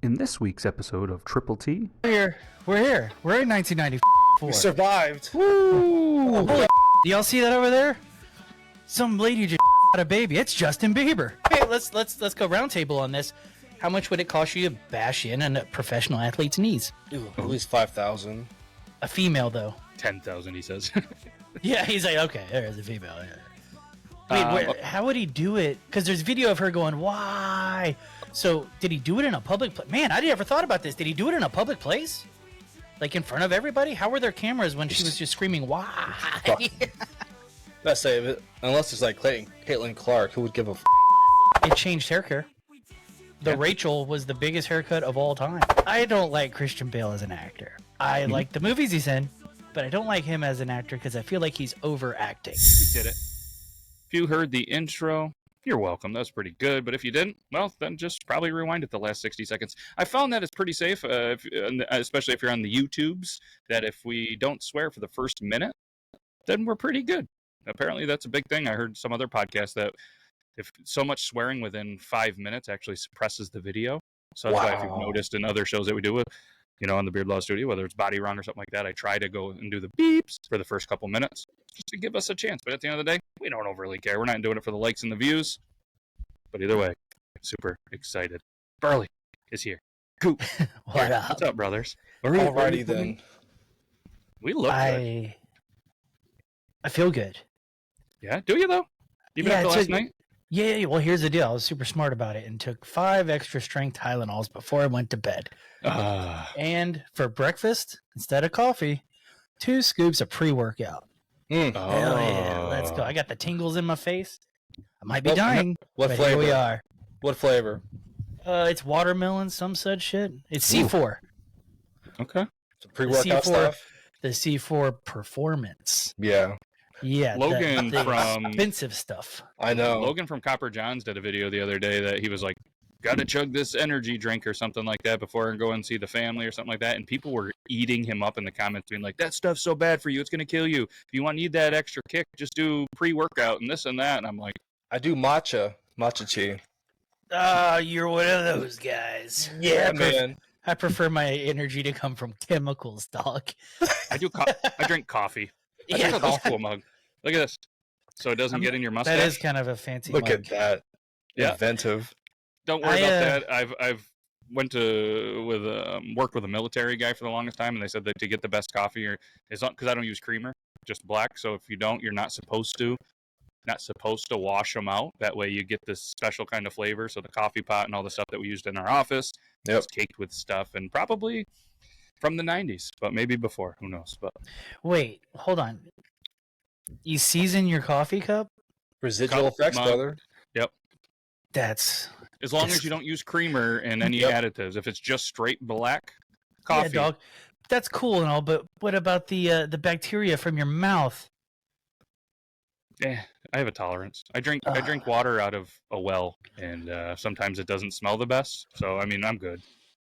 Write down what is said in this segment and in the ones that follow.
In this week's episode of Triple T, We're here. We're in 1994. We survived. Woo! Holy do y'all see that over there? Some lady just had a baby. It's Justin Bieber. Hey, let's go round table on this. How much would it cost you to bash in a professional athlete's knees? Ooh, at least 5,000. A female though. 10,000, he says. Yeah, he's like, okay, there's a female. Wait, how would he do it? Because there's video of her going, why? So, did he do it in a public place? Man, I never thought about this. Did he do it in a public place? Like in front of everybody? How were there cameras when she was just screaming, why? Let's say it. Unless it's like Caitlin Clark, who would give a It changed hair care. The Rachel was the biggest haircut of all time. I don't like Christian Bale as an actor. I like the movies he's in, but I don't like him as an actor because I feel like he's overacting. We did it. If you heard the intro, you're welcome. That was pretty good. But if you didn't, well, then just probably rewind it the last 60 seconds. I found that it's pretty safe, especially if you're on the YouTubes, that if we don't swear for the first minute, then we're pretty good. Apparently, that's a big thing. I heard some other podcast that if so much swearing within 5 minutes actually suppresses the video. So that's why if you've noticed in other shows that we do with, on the Beard Law Studio, whether it's Body Wrong or something like that, I try to go and do the beeps for the first couple minutes just to give us a chance. But at the end of the day, we don't overly care. We're not doing it for the likes and the views. But either way, super excited. Burley is here. Coop. What's up, brothers? Alrighty then. We look good. I feel good. Yeah, do you though? Even after last night? Yeah, well, here's the deal. I was super smart about it and took 5 extra strength Tylenols before I went to bed. And for breakfast, instead of coffee, 2 scoops of pre-workout. Hell yeah, let's go. I got the tingles in my face. I might be dying. What flavor? Here we are. What flavor? It's watermelon, some such shit. It's C4. Okay. Some pre-workout stuff? The C4 Performance. Yeah. Yeah, Logan the from expensive stuff. I know. Logan from Copper Johns did a video the other day that he was like, gotta chug this energy drink or something like that before I go and see the family or something like that. And people were eating him up in the comments being like, that stuff's so bad for you. It's going to kill you. If you need that extra kick, just do pre-workout and this and that. And I'm like, I do matcha tea. You're one of those guys. Yeah, man. I prefer my energy to come from chemicals, dog. I drink coffee. I drink a golf ball mug. Look at this. So it doesn't get in your mustache. That is kind of a fancy Look mug. at that. Yeah. Inventive. Don't worry about that. I've worked with a military guy for the longest time, and they said that to get the best coffee, because I don't use creamer, just black. So if you don't, you're not supposed to wash them out. That way you get this special kind of flavor. So the coffee pot and all the stuff that we used in our office is caked with stuff, and probably from the 90s, but maybe before. Who knows? But wait, hold on. You season your coffee cup? Residual effects, brother. Yep. That's... As long as you don't use creamer and any additives. If it's just straight black coffee. Yeah, dog. That's cool and all, but what about the bacteria from your mouth? Yeah, I have a tolerance. I drink water out of a well, and sometimes it doesn't smell the best. So, I mean, I'm good.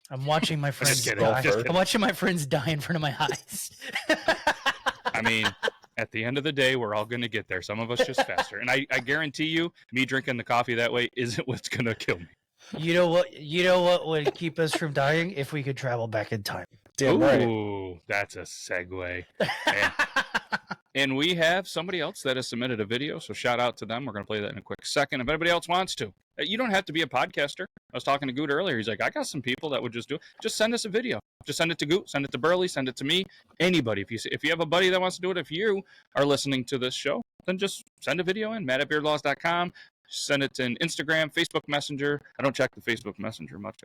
I'm watching my friends die. I'm watching my friends die in front of my eyes. I mean, at the end of the day, we're all going to get there. Some of us just faster. And I guarantee you, me drinking the coffee that way isn't what's going to kill me. You know what would keep us from dying? If we could travel back in time. Damn right. Ooh, that's a segue. And we have somebody else that has submitted a video, so shout out to them. We're going to play that in a quick second. If anybody else wants to, you don't have to be a podcaster. I was talking to Goot earlier. He's like, I got some people that would just do it. Just send us a video. Just send it to Goot, send it to Burley, send it to me, anybody. If you have a buddy that wants to do it, if you are listening to this show, then just send a video in, matt@beardlaws.com. Send it in Instagram, Facebook Messenger. I don't check the Facebook Messenger much.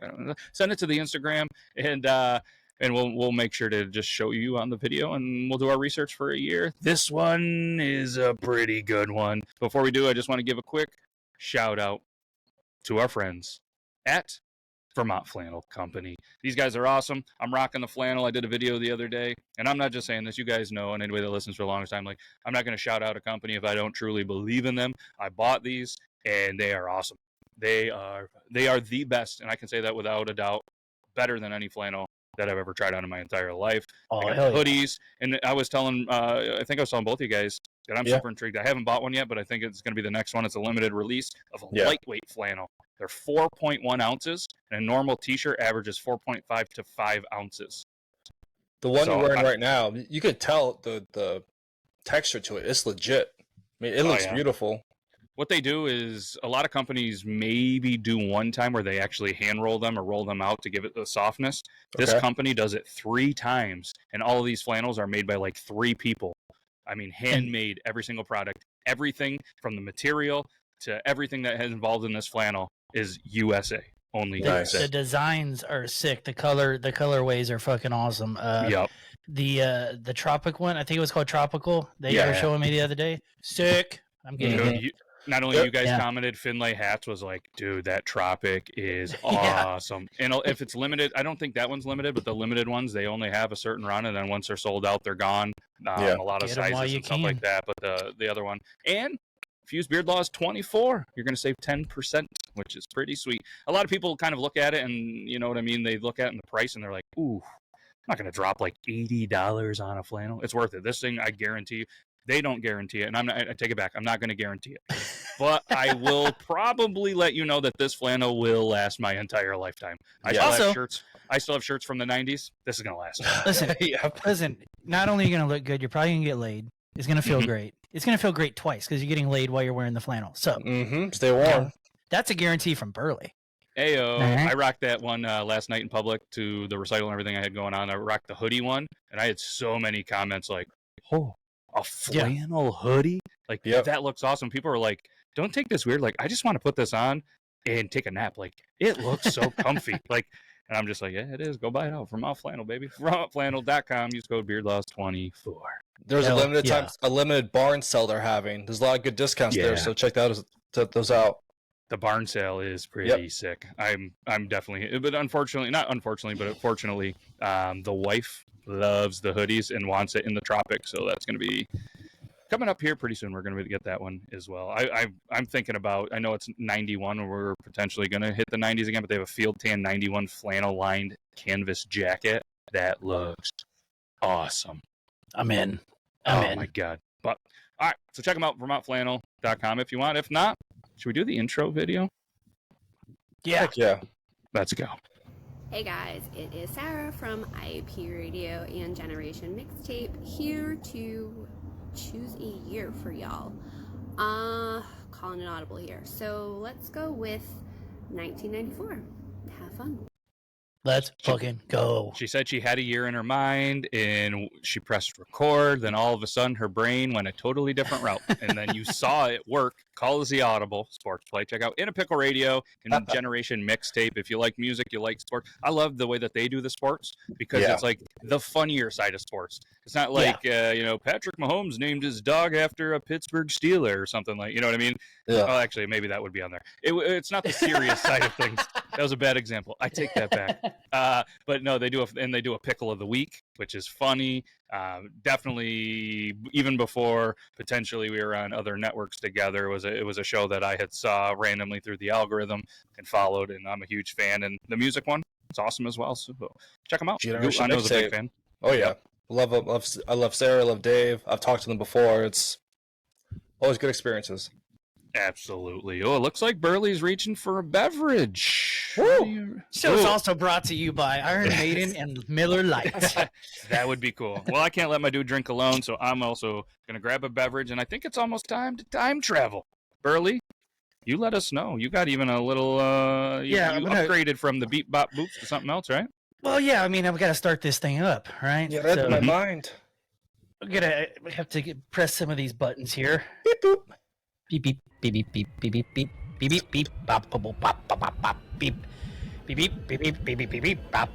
Send it to the Instagram, and we'll make sure to just show you on the video, and we'll do our research for a year. This one is a pretty good one. Before we do, I just want to give a quick shout out to our friends at Vermont Flannel Company. These guys are awesome. I'm rocking the flannel. I did a video the other day, and I'm not just saying this. You guys know, and anybody that listens for the longest time, like, I'm not going to shout out a company if I don't truly believe in them. I bought these, and they are awesome. They are the best, and I can say that without a doubt, better than any flannel that I've ever tried on in my entire life. I got hoodies, and I was telling, I think I was telling both of you guys that I'm super intrigued. I haven't bought one yet, but I think it's going to be the next one. It's a limited release of a lightweight flannel. They're 4.1 ounces, and a normal t-shirt averages 4.5 to 5 ounces. The one So, you're wearing right now, you could tell the texture to it. It's legit. I mean, it looks beautiful. What they do is a lot of companies maybe do one time where they actually hand roll them or roll them out to give it the softness. This company does it 3 times, and all of these flannels are made by like 3 people. I mean, handmade, every single product. Everything from the material to everything that is involved in this flannel is USA. Only USA. The designs are sick. The colorways are fucking awesome. Yep. The tropic one, I think it was called Tropical. They were showing me the other day. Sick. I'm getting it. Not only you guys commented, Finlay Hats was like, dude, that Tropic is awesome. And if it's limited, I don't think that one's limited, but the limited ones, they only have a certain run, and then once they're sold out, they're gone. A lot of sizes and stuff like that. But the other one, and Fused Beard Law is 24. You're going to save 10%, which is pretty sweet. A lot of people kind of look at it, and you know what I mean? They look at it in the price, and they're like, ooh, I'm not going to drop like $80 on a flannel. It's worth it. This thing, I guarantee you. They don't guarantee it, and I take it back. I'm not going to guarantee it. But I will probably let you know that this flannel will last my entire lifetime. I still have shirts from the 90s. This is going to last. Listen, not only are you going to look good, you're probably going to get laid. It's going to feel great. It's going to feel great twice because you're getting laid while you're wearing the flannel. So stay warm. That's a guarantee from Burley. Ayo, I rocked that one last night in public to the recital and everything I had going on. I rocked the hoodie one, and I had so many comments like, oh, a flannel hoodie? Like, that looks awesome. People are like, don't take this weird. Like, I just want to put this on and take a nap. Like, it looks so comfy. Like, and I'm just like, yeah, it is. Go buy it out. Vermont Flannel, baby. VermontFlannel.com. Use code BeardLaws24. There's a limited barn sale they're having. There's a lot of good discounts there, so check those out. The barn sale is pretty sick. I'm definitely, but fortunately, the wife loves the hoodies and wants it in the tropics, so that's going to be coming up here pretty soon. We're going to get that one as well. I'm thinking about, I know it's 91, and we're potentially going to hit the 90s again, but they have a Field Tan 91 flannel lined canvas jacket that looks awesome. I'm in. My God. But all right, so check them out, VermontFlannel.com if you want. If not, should we do the intro video? Yeah. Heck yeah. Let's go. Hey guys, it is Sarah from IP Radio and Generation Mixtape here to choose a year for y'all. Calling an audible here. So let's go with 1994. Have fun. Let's fucking go. She said she had a year in her mind, and she pressed record. Then all of a sudden, her brain went a totally different route. And then you saw it work. Call is the Audible Sports Play. Check out In a Pickle Radio and Generation Mixtape. If you like music, you like sports. I love the way that they do the sports because it's like the funnier side of sports. It's not like, Patrick Mahomes named his dog after a Pittsburgh Steeler or something like, you know what I mean? Yeah. Oh, actually, maybe that would be on there. It's not the serious side of things. That was a bad example. I take that back. But no, they do a pickle of the week, which is funny. Definitely, even before potentially we were on other networks together, it was a show that I had saw randomly through the algorithm and followed, and I'm a huge fan. And the music one, it's awesome as well. So check them out. I know he's a big fan. Oh yeah, I love Sarah, I love Dave. I've talked to them before. It's always good experiences. Absolutely. Oh, it looks like Burley's reaching for a beverage. Show is also brought to you by Iron Maiden and Miller Lite. That would be cool. Well, I can't let my dude drink alone, so I'm also going to grab a beverage, and I think it's almost time to time travel. Burley, you let us know. You got even a little, you upgraded from the beep bop boops to something else, right? Well, yeah, I mean, I've got to start this thing up, right? Yeah, that's my mind. We have to press some of these buttons here. Beep boop. Beep beep beep beep beep beep beep beep beep beep beep bop bop bop bop bop bop beep beep beep beep beep beep beep beep beep bop.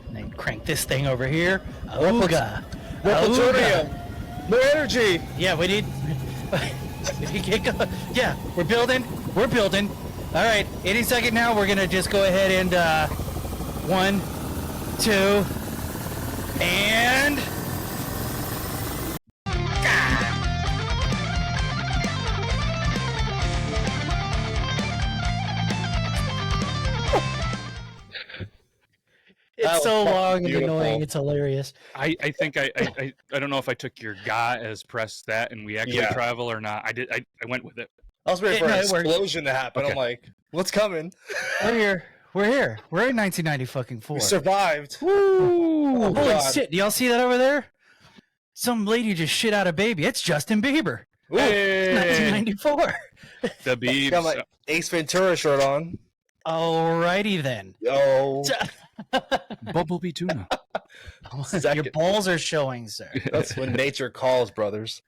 And then crank this thing over here. Ooga. Repulsorium. More energy. Yeah, we need. Yeah, we're building. All right, any second now, we're gonna just go ahead and 1, 2, and. It's so long and annoying. It's hilarious. I think I don't know if I took your "ga" as press that and we actually travel or not. I did. I went with it. I was waiting for an explosion to happen. Okay. I'm like, What's coming? We're here. We're here. We're in 1994. We survived. Woo! Oh, Holy God. shit! Do y'all see that over there? Some lady just shit out a baby. It's Justin Bieber. Ooh. Hey, 1994. the Biebs. Got my Ace Ventura shirt on. Alrighty then. Yo. Bumblebee tuna. Your Second. balls are showing, sir. That's when nature calls, brothers.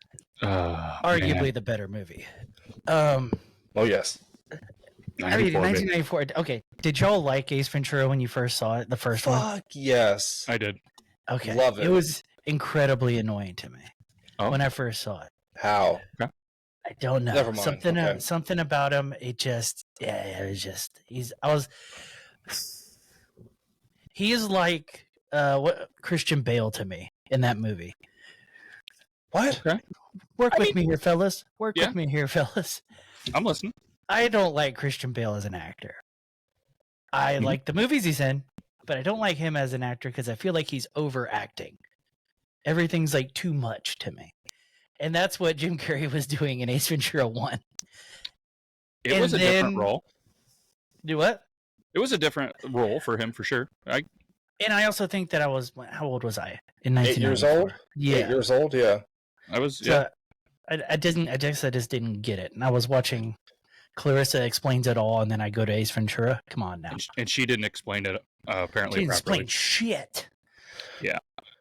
Arguably Man. the better movie. Oh, yes. I mean, 94, baby. 1994. Okay, did y'all like Ace Ventura when you first saw it? The first one. Fuck yes. I did. Okay, love it. It was incredibly annoying to me when I first saw it. How? I don't know. Never mind. Something, Okay. something about him. It just, it was just. He is like what Christian Bale to me in that movie. What? Work with me here, fellas. Work Yeah. with me here, fellas. I'm listening. I don't like Christian Bale as an actor. I Mhm. like the movies he's in, but I don't like him as an actor because I feel like he's overacting. Everything's like too much to me. And that's what Jim Carrey was doing in Ace Ventura 1. It And was a different then- role. Do what? It was a different role for him for sure. And I also think that how old was I? In 8 years 1994? old? Yeah. 8 years old? Yeah. I was. So I just didn't get it. And I was watching Clarissa Explains It All, and then I go to Ace Ventura. Come on now. And she didn't explain it apparently She didn't properly. explain shit.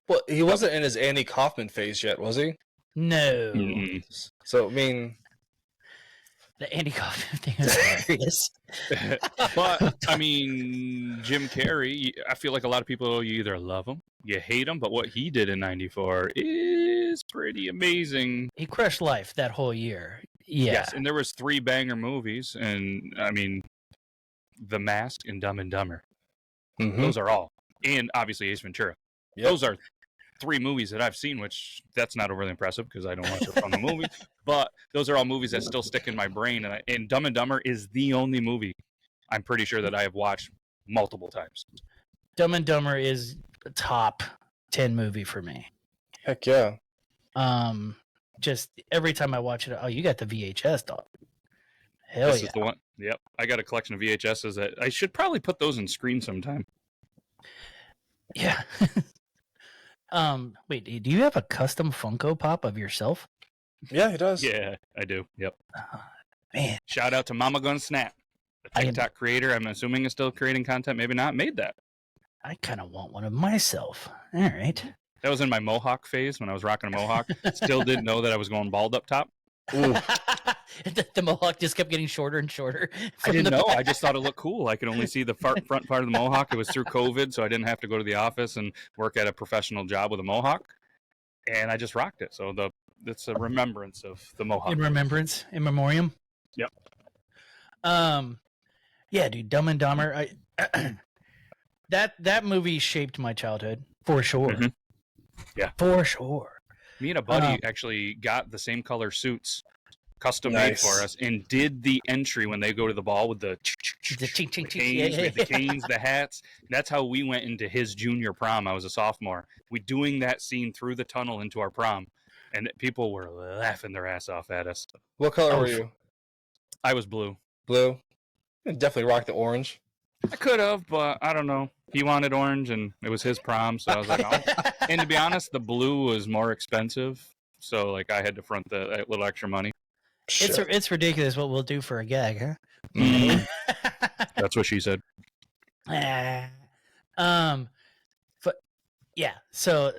Well, he wasn't in his Andy Kaufman phase yet, was he? No. Mm-mm. So, I mean, The Andy Kaufman thing is hilarious. But I mean, Jim Carrey. I feel like a lot of people, you either love him, you hate him, but what he did in '94 is pretty amazing. He crushed life that whole year. Yeah. Yes, and there was 3 banger movies, and I mean, The Mask and Dumb and Dumber. Those are all, and obviously Ace Ventura. Yep. Those are 3 movies that I've seen, which that's not overly impressive because I don't watch a ton of movies. But those are all movies that still stick in my brain, and Dumb and Dumber is the only movie I'm pretty sure that I have watched multiple times. Dumb and Dumber is a top 10 movie for me. heck yeah. Just every time I watch it, oh, you got the VHS, dog. Hell This yeah. is the one. Yep, I got a collection of VHSs that I should probably put those in screen sometime. Yeah. Wait, do you have a custom Funko Pop of yourself? Yeah, he does. Yeah, I do. Yep. Man, Shout out to Mama Gun Snap, the I am- TikTok creator. I'm assuming is still creating content. Maybe not. Made that. I kind of want one of myself. All right. That was in my Mohawk phase when I was rocking a Mohawk. Still didn't know that I was going bald up top. Ooh. the Mohawk just kept getting shorter and shorter. I from didn't the know. back. I just thought it looked cool. I could only see the front part of the Mohawk. It was through COVID, so I didn't have to go to the office and work at a professional job with a Mohawk. And I just rocked it. So it's a remembrance of the Mohawk. In remembrance, in memoriam. Yep. Yeah, dude, Dumb and Dumber. That movie shaped my childhood for sure. Mhm. Yeah. For sure. Me and a buddy actually got the same color suits custom made Nice. for us and did the entry when they go to the ball with the The ching ching ching. canes, Yeah, with the yeah. canes, the hats. That's how we went into his junior prom. I was a sophomore. We doing that scene through the tunnel into our prom, and people were laughing their ass off at us. What color Oh, were you? I was blue. Blue? You definitely rock the orange. I could have, but I don't know. He wanted orange, and it was his prom, so I was like, oh. And to be honest, the blue was more expensive, so like I had to front that little extra money. It's ridiculous what we'll do for a gag, huh? Mhm. That's what she said. But yeah, so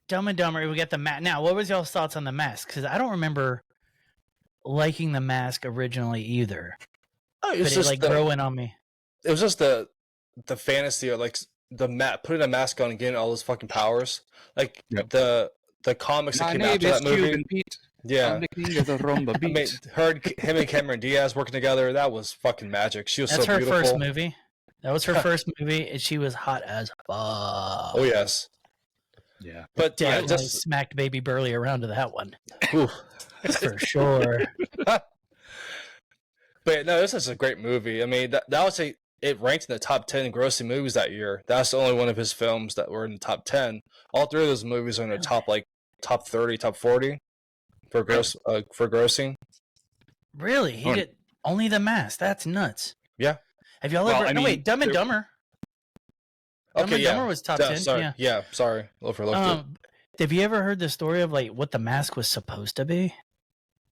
Dumb and Dumber, we got the mask. Now, what was y'all's thoughts on the mask? Because I don't remember liking the mask originally either. Oh, But it like growing on me. It was just the fantasy of like putting a mask on and getting all those fucking powers. Like Yep. the comics that came after that movie. Pete. Yeah. I'm the king of the rumba I mean, beat. heard him and Cameron Diaz working together. That was fucking magic. She was That's so her beautiful. first movie. That was her first movie, and she was hot as fuck. Oh yes, Yeah. but yeah, Definitely just smacked Baby Burley around to that one oof. for sure. But no, this is a great movie. I mean, that was it ranked in the top 10 grossing movies that year. That's the only one of his films that were in the top 10. All 3 of those movies are in the top 30, top 40 for grossing. Really, he Oh. did only the mask. That's nuts. Yeah. Have y'all Well, ever? I No, mean, wait, Dumb and there- Dumber. Dumb and Dumber was top 10. Sorry. Yeah. Sorry. Overlooked it. Have you ever heard the story of like what the mask was supposed to be?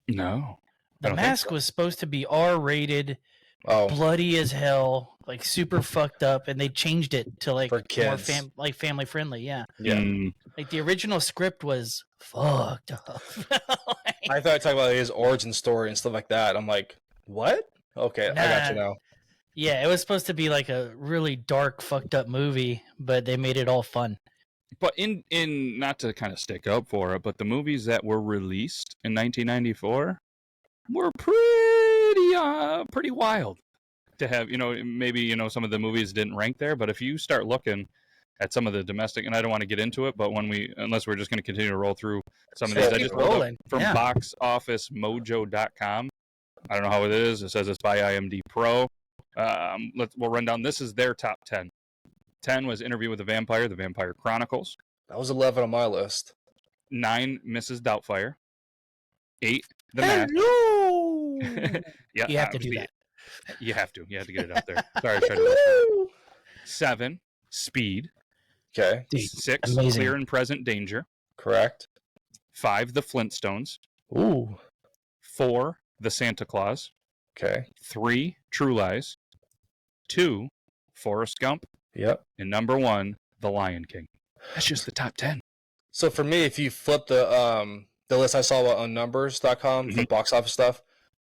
No. The mask was supposed to be R-rated, Oh, bloody as hell, like super fucked up, and they changed it to like For more kids. family friendly. Yeah, yeah. Mm, like the original script was fucked up. I thought I talked about his origin story and stuff like that. I'm like, what? Okay, I got you Nah. now. Yeah, it was supposed to be like a really dark, fucked up movie, but they made it all fun. but in not to kind of stick up for it, but the movies that were released in 1994 were pretty wild to have. Maybe some of the movies didn't rank there, but if you start looking at some of the domestic, and I don't want to get into it, but unless we're just going to continue to roll through some of these, I Keep just pulled up rolling. from Yeah. boxofficemojo.com. I don't know how it is. It says it's by IMDb Pro. We'll run down. This is their top 10. 10 was Interview with the Vampire Chronicles. That was 11 on my list. 9, Mrs. Doubtfire. 8, The Mask. Hello. Yeah, You have to do obviously, that. You have to get it out there. Sorry, I tried to whisper. 7, Speed. Okay, Dude, 6, amazing. Clear and Present Danger. correct. 5, The Flintstones. Ooh. 4, The Santa Claus. Okay. 3, True Lies. 2, Forrest Gump. Yep. And number 1, The Lion King. That's just the top 10. So for me, if you flip the list I saw on numbers.com for box office stuff,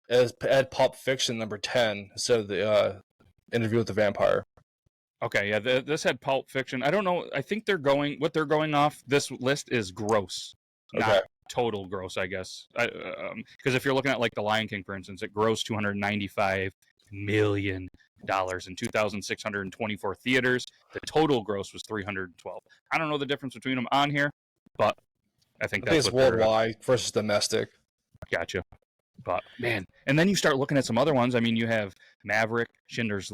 it had Pulp Fiction number 10 instead of the Interview with the Vampire. Okay, yeah, this had Pulp Fiction. I don't know. I think what they're going off this list is gross, Okay. not total gross, I guess. Because if you're looking at like The Lion King, for instance, it grossed $295 million in 2,624 theaters. The total gross was 312. I don't know the difference between them on here, but I think I think that's it's what they're- worldwide versus domestic. Gotcha. But man, and then you start looking at some other ones. I mean, you have Maverick, Schindler's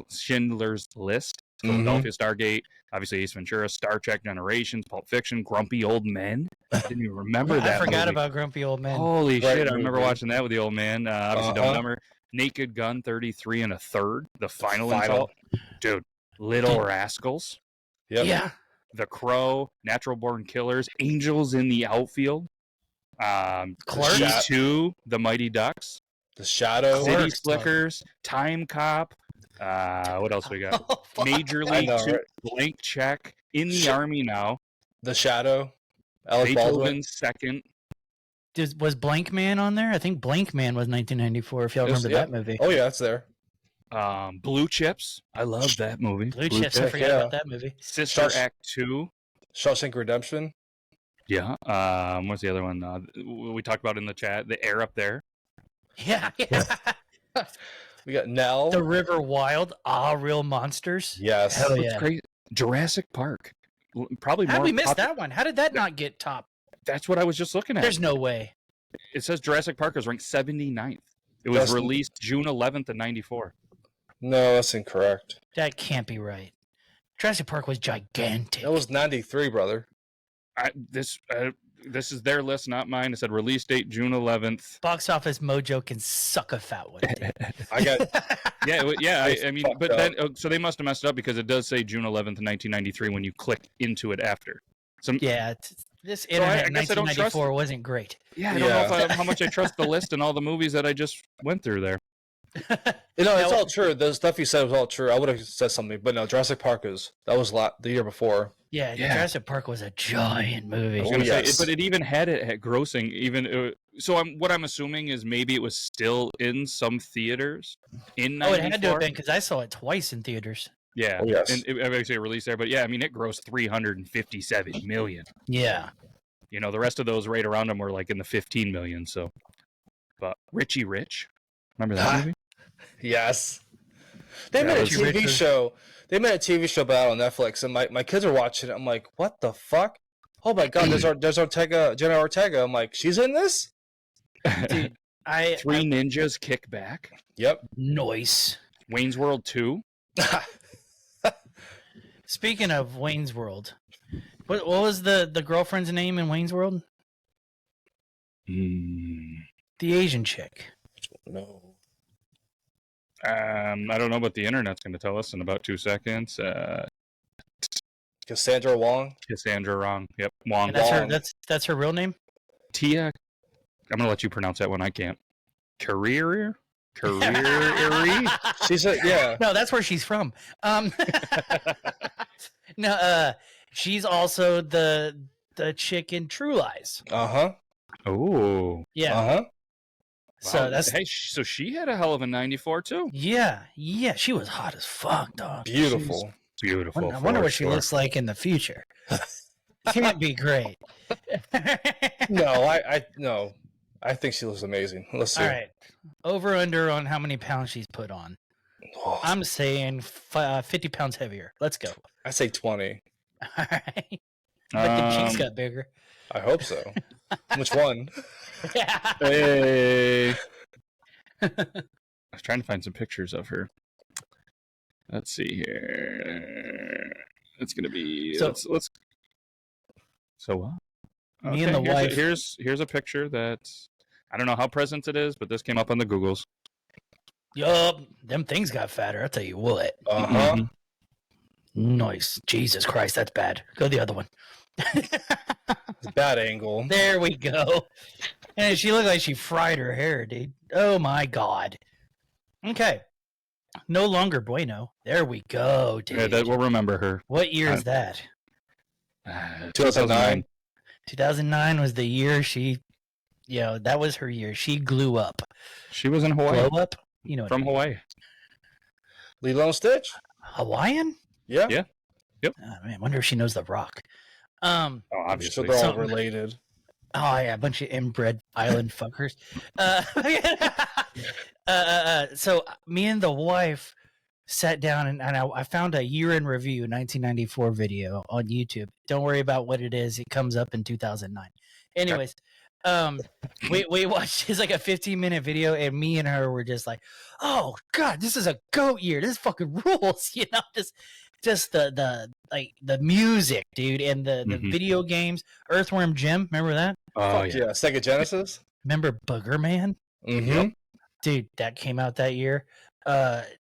List, Philadelphia Stargate, obviously Ace Ventura, Star Trek Generations, Pulp Fiction, Grumpy Old Men. I didn't even remember I that. forgot movie. about Grumpy Old Men. Holy Great shit! I remember movie. watching that with the old man. Obviously, Dumb and Dumber, Naked Gun, 33 1/3, the final insult. Dude, Little Rascals, Yep. Yeah. The Crow, Natural Born Killers, Angels in the Outfield, Clerks? 2, The Mighty Ducks, The Shadow. Clerks. City Slickers, Time Cop. What else we got? Oh, fuck. Major I League know, 2, right? Blank Check, In the Shit. Army Now, The Shadow. Alec Baldwin. Beethoven's Second. Was Blank Man on there? I think Blank Man was 1994. If y'all It was- remember yeah. that movie. Oh yeah, it's there. Blue Chips. I love that movie. Blue Chips. I Chips, forgot yeah. about that movie. Sister Shush. Act 2. Shawshank Redemption. Yeah. What's the other one? We talked about in the chat. The Air Up There. Yeah. We got Nell. The River Wild. Real monsters. Yes. Hell What's yeah. crazy? Jurassic Park. Probably How more. did we miss pop- that one? How did that not get top? That's what I was just looking at. There's no way. It says Jurassic Park is ranked 79th. It was That's- released June 11th of 94. No, that's incorrect. That can't be right. Jurassic Park was gigantic. That was 93, brother. This is their list, not mine. It said release date June 11th. Box Office Mojo can suck a fat one. dude. I got Yeah, I mean, fucked but up. then so they must have messed up because it does say June 11th, 1993 when you click into it after. Yeah, this I internet in guess I don't trust 1994 wasn't great. Yeah, I don't know Yeah. how much I trust the list and all the movies that I just went through there. You know, it's Now- all true. The stuff you said was all true. I would have said something, but no, Jurassic Park that was the year before. Yeah, Yeah. Jurassic Park was a giant movie. I was Oh, gonna yes. say, but it even had it at grossing. What I'm assuming is maybe it was still in some theaters in Oh, it had to 94. have been because I saw it twice in theaters. Yeah, Oh, yes. and it obviously released there, but yeah, I mean it grossed 357 million. Yeah. You know, the rest of those right around them were like in the 15 million. So, but Richie Rich, remember that Ah, movie? Yes. They Yeah, made a Richie TV Rich. show. They made a TV show about it on Netflix, and my kids are watching it. I'm like, what the fuck? Oh my god, there's Ortega, Jenna Ortega. I'm like, she's in this? Dude, I Three Ninjas Kick Back, Yep. noise. Wayne's World 2. Speaking of Wayne's World, what was the girlfriend's name in Wayne's World? Mm, The Asian chick. No. I don't know, but the internet's going to tell us in about 2 seconds. Cassandra Wong. Cassandra Wong. Yep, Wong. And that's her. That's her real name. Tia. I'm going to let you pronounce that one. I can't. Career. She's yeah. No, that's where she's from. No, she's also the chick in True Lies. Oh. Yeah. So Wow. that's Hey, so she had a hell of a 94 too. yeah. She was hot as fuck, dog. Beautiful. Beautiful. I wonder for what she sure. looks like in the future. Can't be great. No, I think she looks amazing. Let's see. All right. Over under on how many pounds she's put on. Oh, I'm saying 50 pounds heavier. Let's go. I say 20. All right. But the cheeks got bigger. I hope so. Which one? Hey. I was trying to find some pictures of her. Let's see here. It's gonna be So- let's. So what? Me and the wife- Here's a picture that's I don't know how present it is, but this came up on the Googles. Yup. Them things got fatter. I'll tell you what. Uh-huh. Nice. Jesus Christ, that's bad. Go the other one. Bad angle. There we go. And she looked like she fried her hair, dude. Oh my God. Okay. No longer bueno. There we go, dude. Yeah, that we'll remember her. What year is that? 2009. 2009 was the year that was her year. She glue up. She was in Hawaii. Glow up? You know what From I mean. Hawaii. Lilo and Stitch? Hawaiian? Yeah. Yeah. Oh, man, I wonder if she knows The Rock. Oh, So obviously. they're all So- related. Oh yeah, a bunch of inbred island fuckers. So me and the wife sat down and I found a year in review 1994 video on YouTube. Don't worry about what it is; it comes up in 2009. Anyways, we watched it's like a 15-minute video, and me and her were just like, "Oh God, this is a goat year. This fucking rules!" You know, just the music, dude, and the Mhm. video games. Earthworm Jim, remember that? Oh Fuck yeah. yeah. Sega Genesis? Remember Booger Man? Mm-hmm. Dude, that came out that year.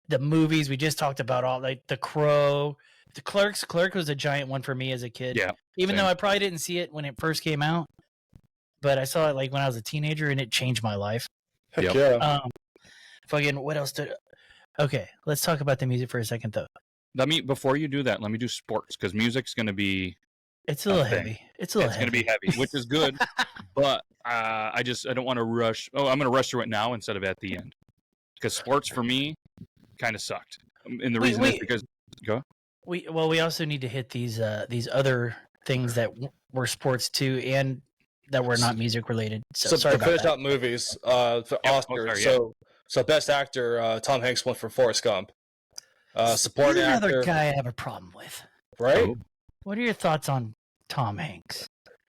The movies we just talked about, all like The Crow, The Clerks. Clerk was a giant one for me as a kid. Yeah, Even same. though I probably didn't see it when it first came out, but I saw it like when I was a teenager, and it changed my life. Heck Yep. yeah. Fucking what else did? Okay, let's talk about the music for a second though. Before you do that, let me do sports because music's going to be It's a little thing. heavy. It's a little going to be heavy, which is good. But I don't want to rush. Oh, I'm going to rush through it now instead of at the end because sports for me kind of sucked. And the reason is because go. We also need to hit these other things that were sports too, and that were not music related. So sorry to about finish that. out movies, for Oscar. sorry, yeah. So best actor, Tom Hanks went for Forrest Gump. Supporting Here's another actor, guy I have a problem with. right? Oh. What are your thoughts on Tom Hanks,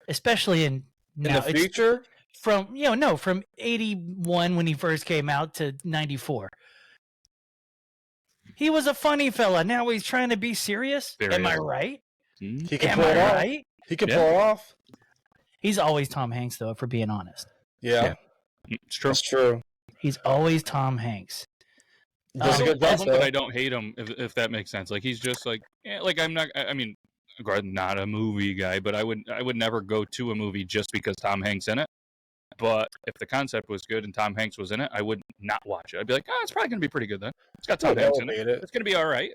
especially in now? In the future, from from 81 when he first came out to 94. He was a funny fella. Now he's trying to be serious. There Am he I is. right? Hmm? he can Am pull I it off. right? He can Yeah. pull it off. He's always Tom Hanks, though. If we're being honest, Yeah, It's true. that's true. he's always Tom Hanks. Does a Um, good Love job, him, but though. I don't hate him if that makes sense. Like he's just like like I'm not. I mean, I'm not a movie guy, but I would never go to a movie just because Tom Hanks in it. But if the concept was good and Tom Hanks was in it, I would not watch it. I'd be like, oh, it's probably gonna be pretty good then. It's got Tom Yeah, Hanks in it. elevate it. It's gonna be all right.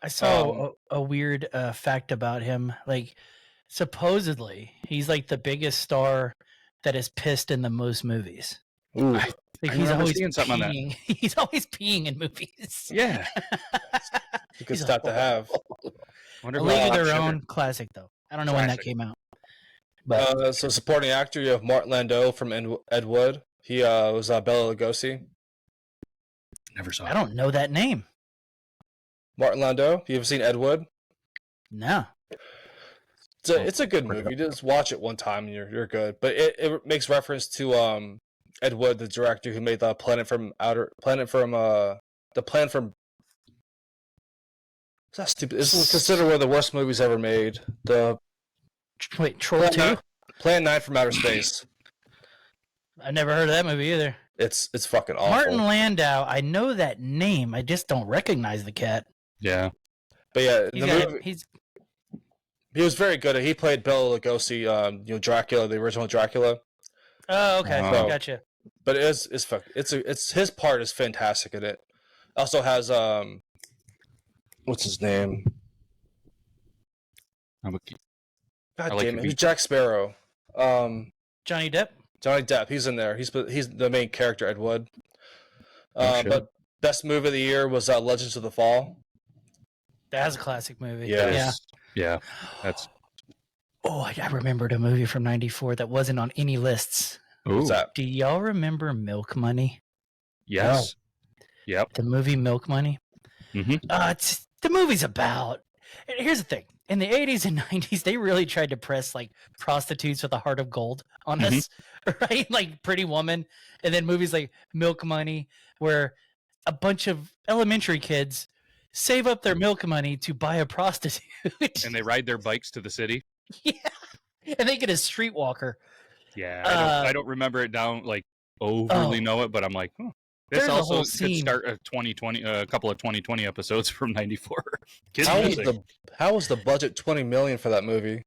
I saw a weird fact about him. Like, supposedly, he's like the biggest star that is pissed in the most movies. Ooh. Like, I he's remember always seeing something on that. peeing. He's always peeing in movies. Yeah. It's a good He's stat to have. Wonder A who League of Black Their Sugar- Own classic, though. I don't know when that Classic. came out. But So supporting actor, you have Martin Landau from Ed Wood. He was Bela Lugosi. Never saw. I don't know that name. Martin Landau. You ever seen Ed Wood? No. It's a good movie. Just watch it one time and you're good. But it makes reference to Ed Wood, the director who made the Planet from. It's not stupid. This is considered one of the worst movies ever made. The Wait, Troll 2? Plan 9 from Outer Space. I've never heard of that movie either. It's fucking awful. Martin Landau, I know that name. I just don't recognize the cat. Yeah. But yeah, he was very good. He played Bela Lugosi, Dracula, the original Dracula. Oh, okay, Wow. gotcha. But it's his part is fantastic in it. Also has what's his name? God damn it, he's Jack Sparrow. Johnny Depp. Johnny Depp, he's in there. He's the main character, Ed Wood. But best movie of the year was Legends of the Fall. That's a classic movie. Yeah. That's. Oh, I remembered a movie from '94 that wasn't on any lists. What's that? Do y'all remember Milk Money? Yes. Yep. The movie Milk Money. Mm-hmm. The movie's about. Here's the thing: in the '80s and '90s, they really tried to press like prostitutes with a heart of gold on us, right? Like Pretty Woman, and then movies like Milk Money, where a bunch of elementary kids save up their milk money to buy a prostitute, And they ride their bikes to the city. Yeah, and they get a streetwalker. Yeah, I don't remember it down like overly know it, but I'm like, this There's a also whole could scene. start a 2020, a couple of 2020 episodes from '94. How was the budget $20 million for that movie?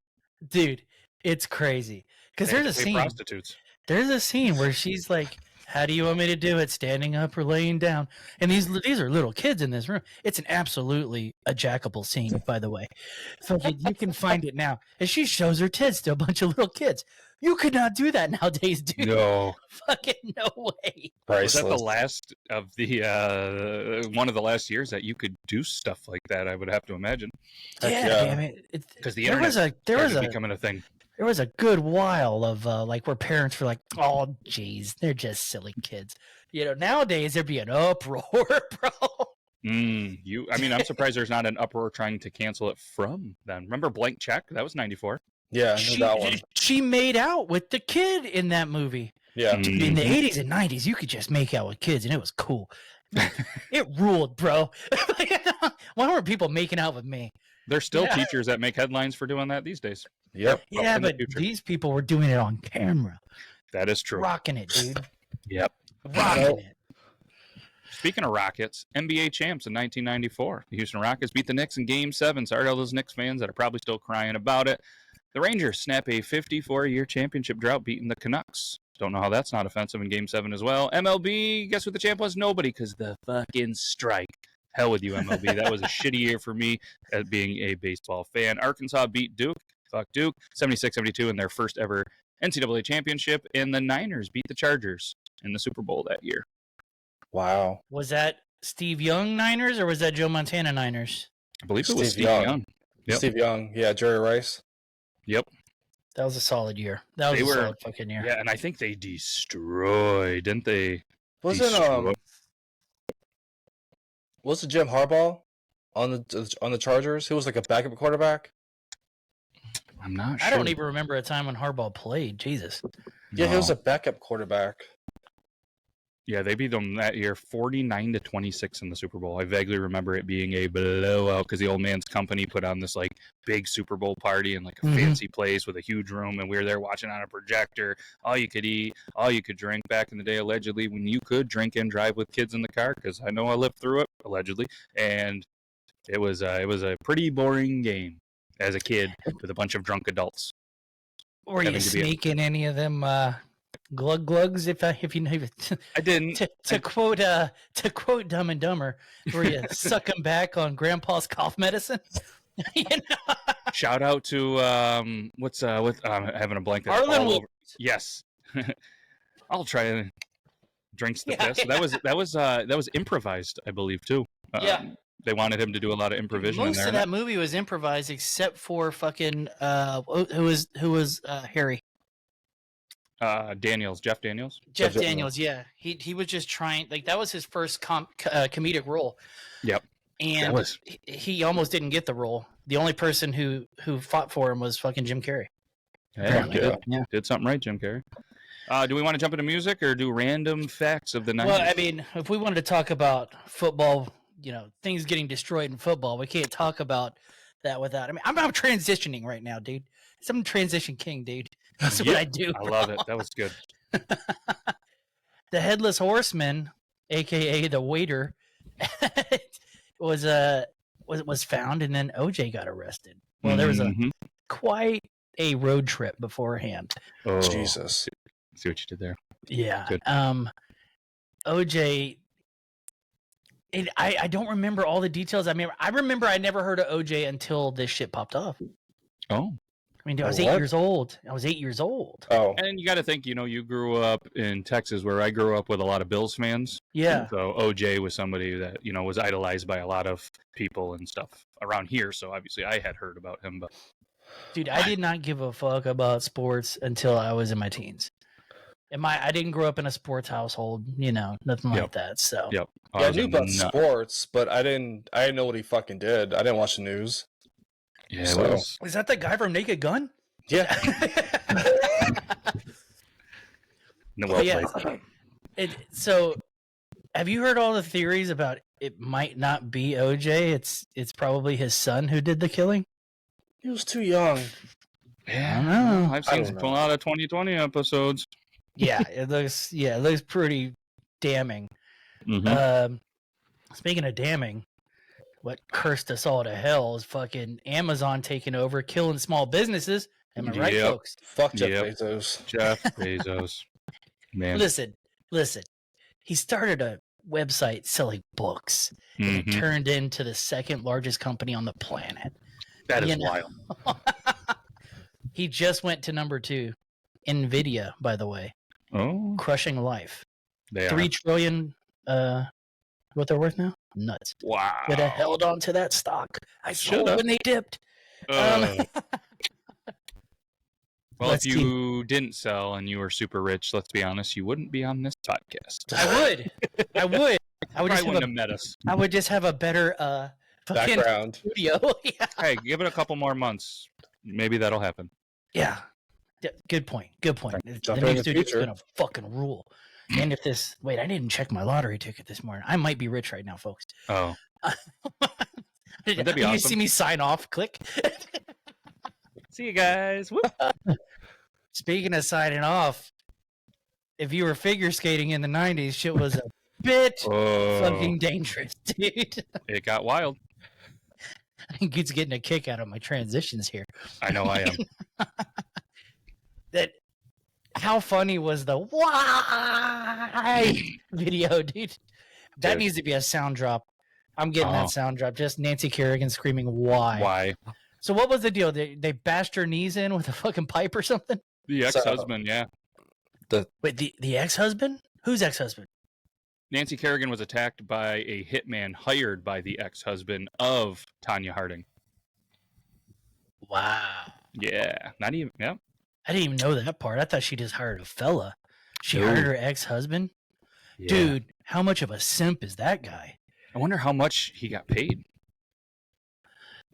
Dude, it's crazy because there's a scene. Prostitutes. There's a scene where she's like, "How do you want me to do it? Standing up or laying down?" And these are little kids in this room. It's an absolutely a jackable scene, by the way. So you can find it now. And she shows her tits to a bunch of little kids. You could not do that nowadays, dude. No. Fucking no way. Was that the last of the one of the last years that you could do stuff like that? I would have to imagine. Yeah, I mean, because the internet started becoming a thing. There was a good while of like where parents were like, "Oh, geez, they're just silly kids." Nowadays there'd be an uproar, bro. I'm surprised there's not an uproar trying to cancel it from then. Remember Blank Check? That was '94. Yeah, that one. She made out with the kid in that movie. Yeah. In the 80s and 90s, you could just make out with kids, and it was cool. It ruled, bro. Why weren't people making out with me? There's still teachers that make headlines for doing that these days. Yep. Yeah, but these people were doing it on camera. That is true. Rocking it, dude. Yep. Rocking it. Speaking of Rockets, NBA champs in 1994. The Houston Rockets beat the Knicks in Game 7. Sorry to all those Knicks fans that are probably still crying about it. The Rangers snap a 54-year championship drought, beating the Canucks. Don't know how that's not offensive in Game 7 as well. MLB, guess what the champ was? Nobody, because the fucking strike. Hell with you, MLB. That was a shitty year for me as being a baseball fan. Arkansas beat Duke. Fuck Duke. 76-72 in their first ever NCAA championship. And the Niners beat the Chargers in the Super Bowl that year. Wow. Was that Steve Young Niners or was that Joe Montana Niners? I believe it was Steve Young. Yep. Steve Young. Yeah, Jerry Rice. Yep. That was a solid year. That was a solid fucking year. Yeah, and I think they destroyed, didn't they? Was it Jim Harbaugh on the Chargers? Who was like a backup quarterback? I'm not sure. I don't even remember a time when Harbaugh played. Jesus. Yeah, he was a backup quarterback. Yeah, they beat them that year 49-26 in the Super Bowl. I vaguely remember it being a blowout because the old man's company put on this like big Super Bowl party in like a fancy place with a huge room, and we were there watching on a projector. All you could eat, all you could drink back in the day, allegedly, when you could drink and drive with kids in the car, because I know I lived through it, allegedly, and it was a pretty boring game as a kid with a bunch of drunk adults. Were you sneaking any of them glug glugs? If you know, I didn't. To quote Dumb and Dumber, were you sucking back on Grandpa's cough medicine? Shout out to I'm having a blank. Arlen. Yes, I'll try and drinks the piss. That was improvised, I believe, too. They wanted him to do a lot of improvisation. Most of that movie was improvised, except for fucking who was Harry. Daniels, Jeff Daniels. Jeff Daniels, yeah. He was just trying, like, that was his first comedic role. Yep. And he almost didn't get the role. The only person who fought for him was fucking Jim Carrey. Did something right, Jim Carrey. Do we want to jump into music or do random facts of the 90s? Well, I mean, if we wanted to talk about football, things getting destroyed in football, we can't talk about that without. I mean, I'm transitioning right now, dude. I'm transition king, dude. That's what I do. I love it. That was good. the headless horseman, aka the waiter, was found, and then OJ got arrested. Well, there was quite a road trip beforehand. Oh, Jesus. See what you did there. Yeah. Good. OJ. I don't remember all the details. I remember I never heard of OJ until this shit popped off. Oh. I mean, dude, I was 8 years old. Oh. And you got to think, you grew up in Texas where I grew up with a lot of Bills fans. Yeah. So OJ was somebody that, was idolized by a lot of people and stuff around here. So obviously I had heard about him. But dude, I did not give a fuck about sports until I was in my teens. I didn't grow up in a sports household, nothing like that. So Yep. Yeah, I knew about sports, but I didn't know what he fucking did. I didn't watch the news. Yeah, So. Is that the guy from Naked Gun? Yeah. So, have you heard all the theories about it might not be OJ? It's probably his son who did the killing. He was too young. Yeah, I don't know. I've seen a lot of 2020 episodes. Yeah, it looks pretty damning. Mm-hmm. Speaking of damning, what cursed us all to hell is fucking Amazon taking over, killing small businesses. Am I right, folks? Fuck Jeff Bezos. Jeff Bezos. Man. Listen. He started a website selling books, and it turned into the second largest company on the planet. That is wild. He just went to number 2. Nvidia, by the way. Oh. Crushing life. They are. 3 trillion, what they're worth now? Nuts. Wow. Could have held on to that stock. I sold when they dipped. Well, if you didn't sell and you were super rich, let's be honest, you wouldn't be on this podcast. I would. I would just wouldn't have met us. I would just have a better background studio. Yeah. Hey, give it a couple more months. Maybe that'll happen. Yeah. Good point. The new studio's gonna fucking rule. And if this, I didn't check my lottery ticket this morning. I might be rich right now, folks. Oh. Would that be awesome? You see me sign off? Click. See you guys. Speaking of signing off, if you were figure skating in the 90s, shit was a bit fucking dangerous, dude. It got wild. I think he's getting a kick out of my transitions here. I know I am. How funny was the why video, dude? That needs to be a sound drop. I'm getting that sound drop. Just Nancy Kerrigan screaming why. Why? So what was the deal? They bashed her knees in with a fucking pipe or something? The ex-husband, yeah. Wait, the ex-husband? Who's ex-husband? Nancy Kerrigan was attacked by a hitman hired by the ex-husband of Tonya Harding. Wow. Yeah. Not even, yeah. I didn't even know that part. I thought she just hired a fella. She hired her ex-husband? Yeah. Dude, how much of a simp is that guy? I wonder how much he got paid.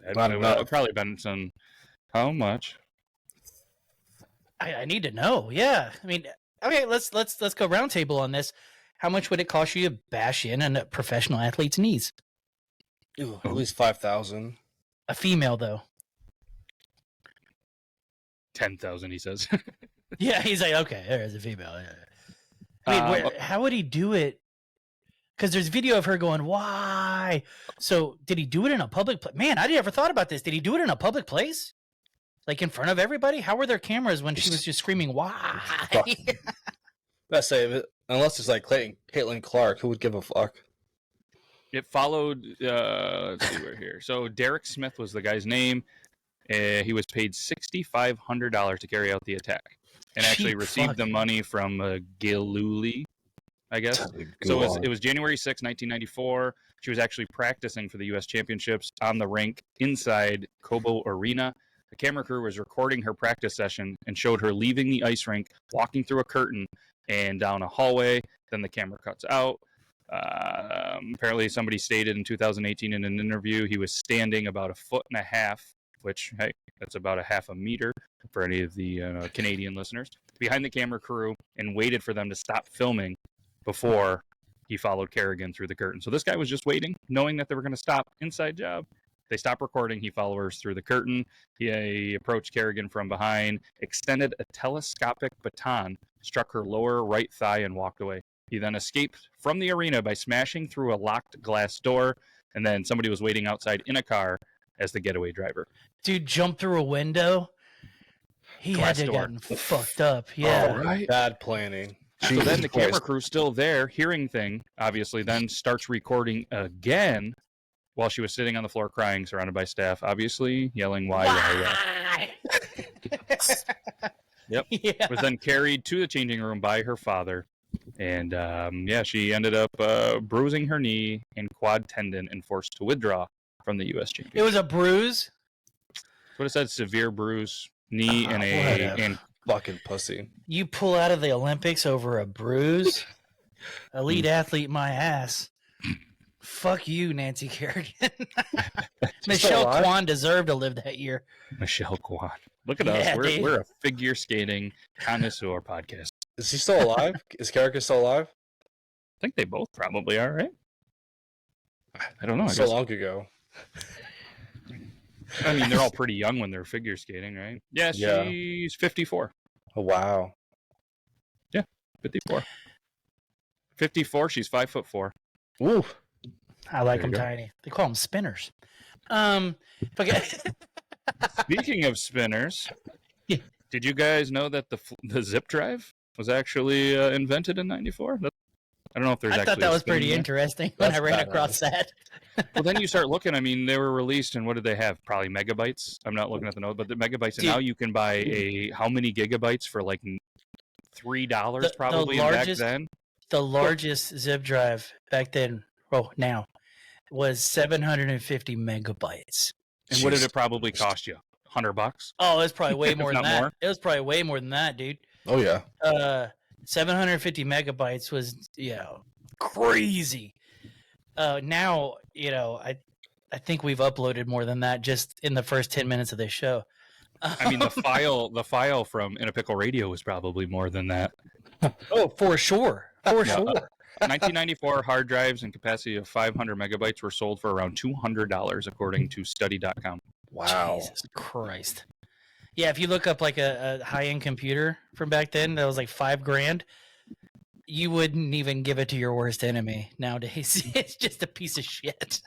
It would probably been some. How much? I need to know. Yeah. I mean, okay, let's go round table on this. How much would it cost you to bash in a professional athlete's knees? Ooh, at least $5,000. A female, though. 10,000, he says. Yeah, he's like, okay, there's a female. I mean, how would he do it? Because there's video of her going, why? So did he do it in a public place? Man, I never thought about this. Did he do it in a public place? Like in front of everybody? How were there cameras when she was just screaming, why? Let's say, unless it's like Caitlin Clark, who would give a fuck? It followed, let's see, we're here. So Derek Smith was the guy's name. He was paid $6,500 to carry out the attack and actually received the money from Giluli, I guess. So it was January 6, 1994. She was actually practicing for the U.S. Championships on the rink inside Cobo Arena. The camera crew was recording her practice session and showed her leaving the ice rink, walking through a curtain and down a hallway. Then the camera cuts out. Apparently somebody stated in 2018 in an interview he was standing about 1.5 feet, which, hey, that's about 0.5 meter for any of the Canadian listeners, behind the camera crew and waited for them to stop filming before he followed Kerrigan through the curtain. So this guy was just waiting, knowing that they were going to stop. Inside job. They stopped recording. He followed her through the curtain. He approached Kerrigan from behind, extended a telescopic baton, struck her lower right thigh, and walked away. He then escaped from the arena by smashing through a locked glass door, and then somebody was waiting outside in a car as the getaway driver. Dude jumped through a window. He Glass had to door. have gotten fucked up. Yeah. Oh, right. Bad planning. So then the camera Christ. crew still there, hearing thing, obviously, then starts recording again while she was sitting on the floor crying, surrounded by staff, obviously, yelling, why? Yep. Yeah. Was then carried to the changing room by her father. And, she ended up bruising her knee and quad tendon and forced to withdraw from the U.S. Championship. It was a bruise. What it said, severe bruise, knee, and Fucking pussy. You pull out of the Olympics over a bruise. Elite athlete, my ass. Fuck you, Nancy Kerrigan. Michelle Kwan deserved to live that year. Michelle Kwan. Look at Yeah, us. dude. We're a figure skating connoisseur podcast. Is he still alive? Is Kerrigan still alive? I think they both probably are, right? I don't know. I So guess. long ago. I mean, they're all pretty young when they're figure skating, right? Yeah, Yeah. she's 54. Oh, wow. 54. 54. She's 5'4". Woo. I like There them you go. tiny. They call them spinners. Okay. Speaking of spinners, Yeah. did you guys know that the zip drive was actually invented in '94? I don't know if there's. I actually thought that a was spin pretty there. interesting when That's I ran badass. across that. Well, then you start looking. I mean, they were released, and what did they have? Probably megabytes. I'm not looking at the note, but the megabytes. And Dude. now you can buy how many gigabytes for like $3 The probably and largest- back then. The largest zip drive back then, now, was 750 megabytes. And what did it probably cost you? $100? Oh, it was probably way If more than not that. more. It was probably way more than that, dude. Oh, yeah. 750 megabytes was, crazy. Now, I think we've uploaded more than that just in the first 10 minutes of this show. I mean, the file from In a Pickle Radio was probably more than that. Oh, for sure. For sure. 1994 hard drives and capacity of 500 megabytes were sold for around $200, according to Study.com. Wow. Jesus Christ. Yeah, if you look up like a high-end computer from back then that was like $5,000, you wouldn't even give it to your worst enemy nowadays. It's just a piece of shit.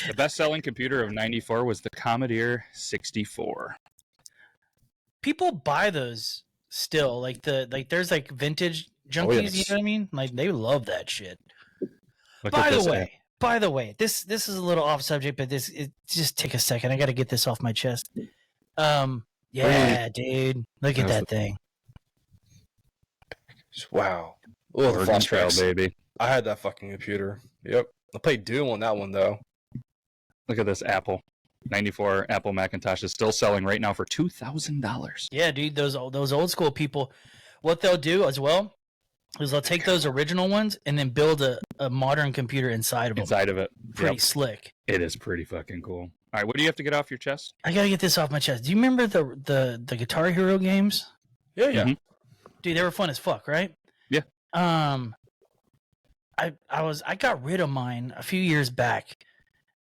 The best-selling computer of '94 was the Commodore 64. People buy those still. There's like vintage junkies, yes. you know what I mean? Like they love that shit. Look By at the this way, this is a little off subject, but just take a second. I got to get this off my chest. Yeah, dude, look at that thing. Wow. Oh, the Oregon Trail, flashbacks. baby. I had that fucking computer. Yep. I played Doom on that one, though. Look at this Apple. 94 Apple Macintosh is still selling right now for $2,000. Yeah, dude, those old school people, what they'll do as well is they'll take those original ones and then build a modern computer inside of them. Inside of it. Pretty Yep. slick. It is pretty fucking cool. All right, what do you have to get off your chest? I gotta get this off my chest. Do you remember the Guitar Hero games? Yeah, yeah. Mhm. Dude, they were fun as fuck, right? Yeah. I got rid of mine a few years back,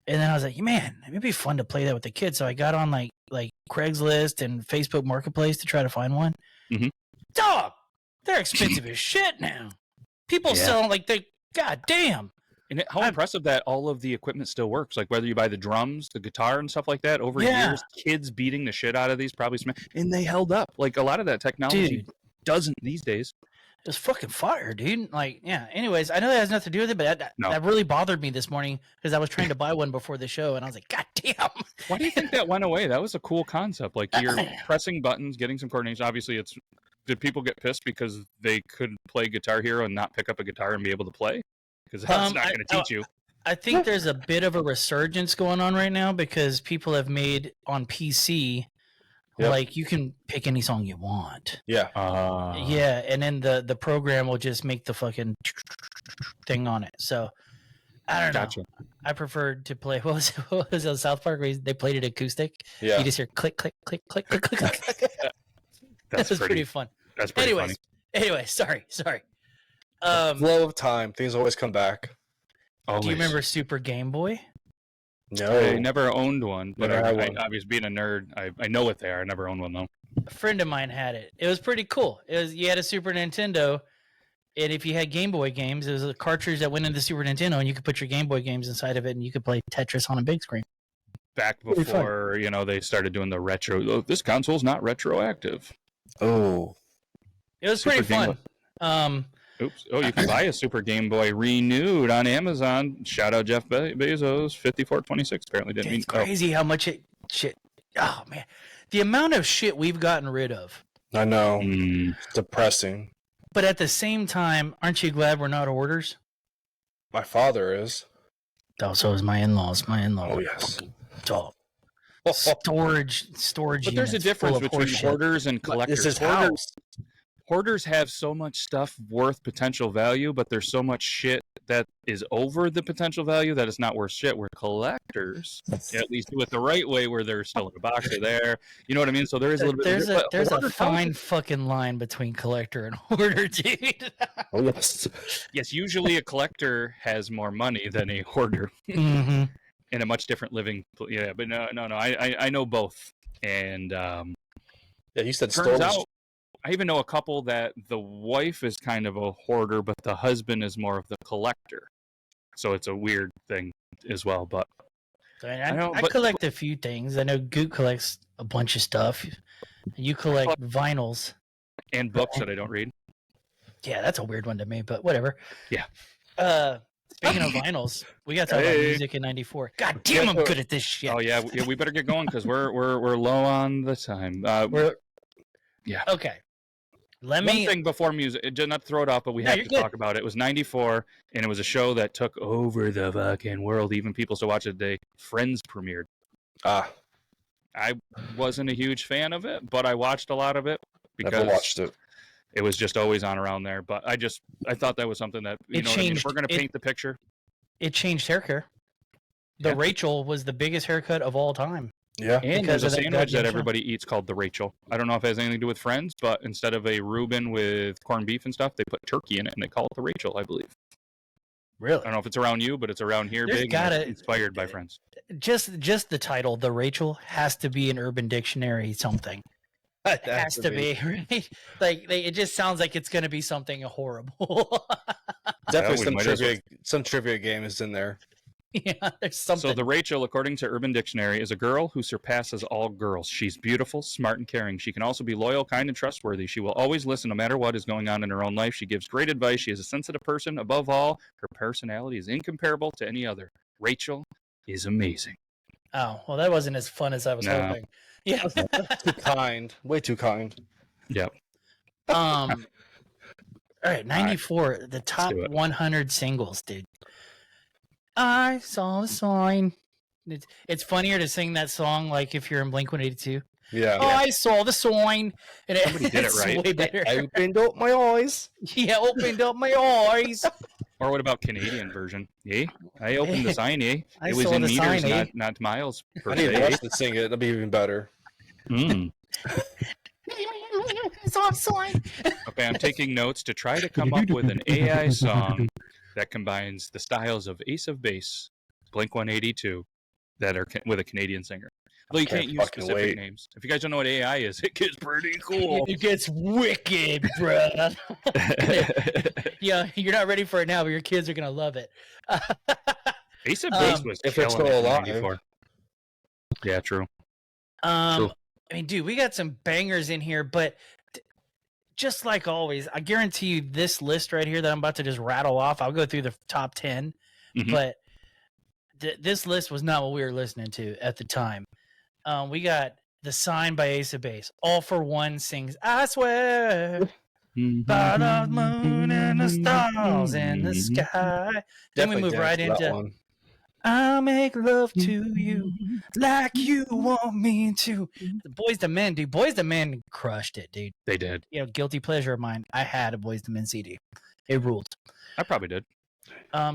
and then I was like, man, it'd be fun to play that with the kids. So I got on like Craigslist and Facebook Marketplace to try to find one. Mhm. Dog, they're expensive as shit now. People Yeah. selling like they, god damn. And how impressive that all of the equipment still works. Like whether you buy the drums, the guitar, and stuff like that. Over Yeah. years, kids beating the shit out of these probably, and they held up. Like a lot of that technology Dude. doesn't these days. It was fucking fire, dude. Like, yeah. Anyways, I know that has nothing to do with it, but No. that really bothered me this morning because I was trying to buy one before the show, and I was like, god damn. Why do you think that went away? That was a cool concept. Like you're pressing buttons, getting some coordination. Obviously, did people get pissed because they could play Guitar Hero and not pick up a guitar and be able to play? Because that's not going to teach you. I think there's a bit of a resurgence going on right now because people have made on PC, Yep. like you can pick any song you want. Yeah. Yeah, and then the program will just make the fucking thing on it. So I don't know. Gotcha. I preferred to play. What was it on South Park where they played it acoustic? Yeah. You just hear click, click, click, click, click, click, click. That was pretty fun. That's pretty funny. Anyways, sorry. Flow of time. Things always come back. Do you remember Super Game Boy? No. I never owned one, but Never had I one. obviously being a nerd, I know what they are. I never owned one though. A friend of mine had it. It was pretty cool. You had a Super Nintendo, And if you had Game Boy games, there was a cartridge that went into the Super Nintendo, and you could put your Game Boy games inside of it, and you could play Tetris on a big screen. Back before, they started doing the retro. Oh, this console's not retroactive. Oh. It was Super pretty fun. Oops. Oh, you can buy a Super Game Boy renewed on Amazon. Shout out Jeff Bezos, $54.26. Apparently didn't mean It's crazy how much shit. Oh, man. The amount of shit we've gotten rid of. I know. It's depressing. But at the same time, aren't you glad we're not hoarders? My father is. Oh, so is my in-laws. My in-laws. Oh, yes. Dog. Storage. But there's a difference between hoarders and collectors. This is house. Hoarders have so much stuff worth potential value, but there's so much shit that is over the potential value that it's not worth shit. Where collectors, at least do it the right way, where they're still in a box or there. You know what I mean? So there is a little bit. There's a fine fucking line between collector and hoarder, dude. Oh, yes. Yes, usually a collector has more money than a hoarder. Mm-hmm. In a much different living. Yeah, but no. I know both, and Yeah, you said turns storage. out. I even know a couple that the wife is kind of a hoarder, but the husband is more of the collector. So it's a weird thing as well. But I collect a few things. I know Goot collects a bunch of stuff. You collect vinyls. And books that I don't read. Yeah, that's a weird one to me, but whatever. Yeah. Speaking of vinyls, we got to talk about music in '94. God damn, I'm good at this shit. Oh yeah, we better get going because we're low on the time. Yeah. Okay. One thing before music, not to throw it off, but we have to talk about it. It was '94, and it was a show that took over the fucking world. Even people still watch it today. Friends premiered. I wasn't a huge fan of it, but I watched a lot of it because Never watched it. It was just always on around there. But I thought that was something that you know what I mean? If we're going to paint the picture. It changed hair care. The Rachel was the biggest haircut of all time. Yeah. And there's a sandwich that everybody eats called the Rachel. I don't know if it has anything to do with Friends, but instead of a Reuben with corned beef and stuff, they put turkey in it, and they call it the Rachel, I believe. Really? I don't know if it's around you, but it's around here big and it's inspired by Friends. Just the title, the Rachel, has to be an Urban Dictionary something. It has to be, right? Like, it just sounds like it's going to be something horrible. Definitely some trivia game is in there. Yeah, there's something. So the Rachel, according to Urban Dictionary, is a girl who surpasses all girls. She's beautiful, smart, and caring. She can also be loyal, kind, and trustworthy. She will always listen no matter what is going on in her own life. She gives great advice. She is a sensitive person. Above all, her personality is incomparable to any other. Rachel is amazing. Oh, well, that wasn't as fun as I was hoping. Yeah. Too kind. Way too kind. Yep. All right, 94, the top 100 singles, dude. I saw the sign. It's funnier to sing that song like if you're in Blink-182. Yeah. I saw the sign. And somebody did it right. Way better. I opened up my eyes. Yeah, opened up my eyes. Or what about Canadian version? Yeah, I opened the sign. Yeah, I it was saw in the meters, sign, not miles. Per I need to se. watch it sing it. That'd be even better. Mm. I saw a sign. Okay, I'm taking notes to try to come up with an AI song that combines the styles of Ace of Base, Blink-182, that are with a Canadian singer. Well, you can't use specific names. If you guys don't know what AI is, it gets pretty cool. It gets wicked, bro. Yeah, you're not ready for it now, but your kids are gonna love it. Ace of Base was if it's killing still it in alive. 94. Yeah, true. I mean, dude, we got some bangers in here, but just like always, I guarantee you this list right here that I'm about to just rattle off, I'll go through the top 10, but this list was not what we were listening to at the time. We got The Sign by Ace of Base. All for One sings, I swear, by the moon and the stars in the sky. Then we move right into I'll make love to you like you want me to. The Boys to Men, dude. Boys to Men crushed it, dude. They did. You know, guilty pleasure of mine. I had a Boys to Men CD. It ruled. I probably did.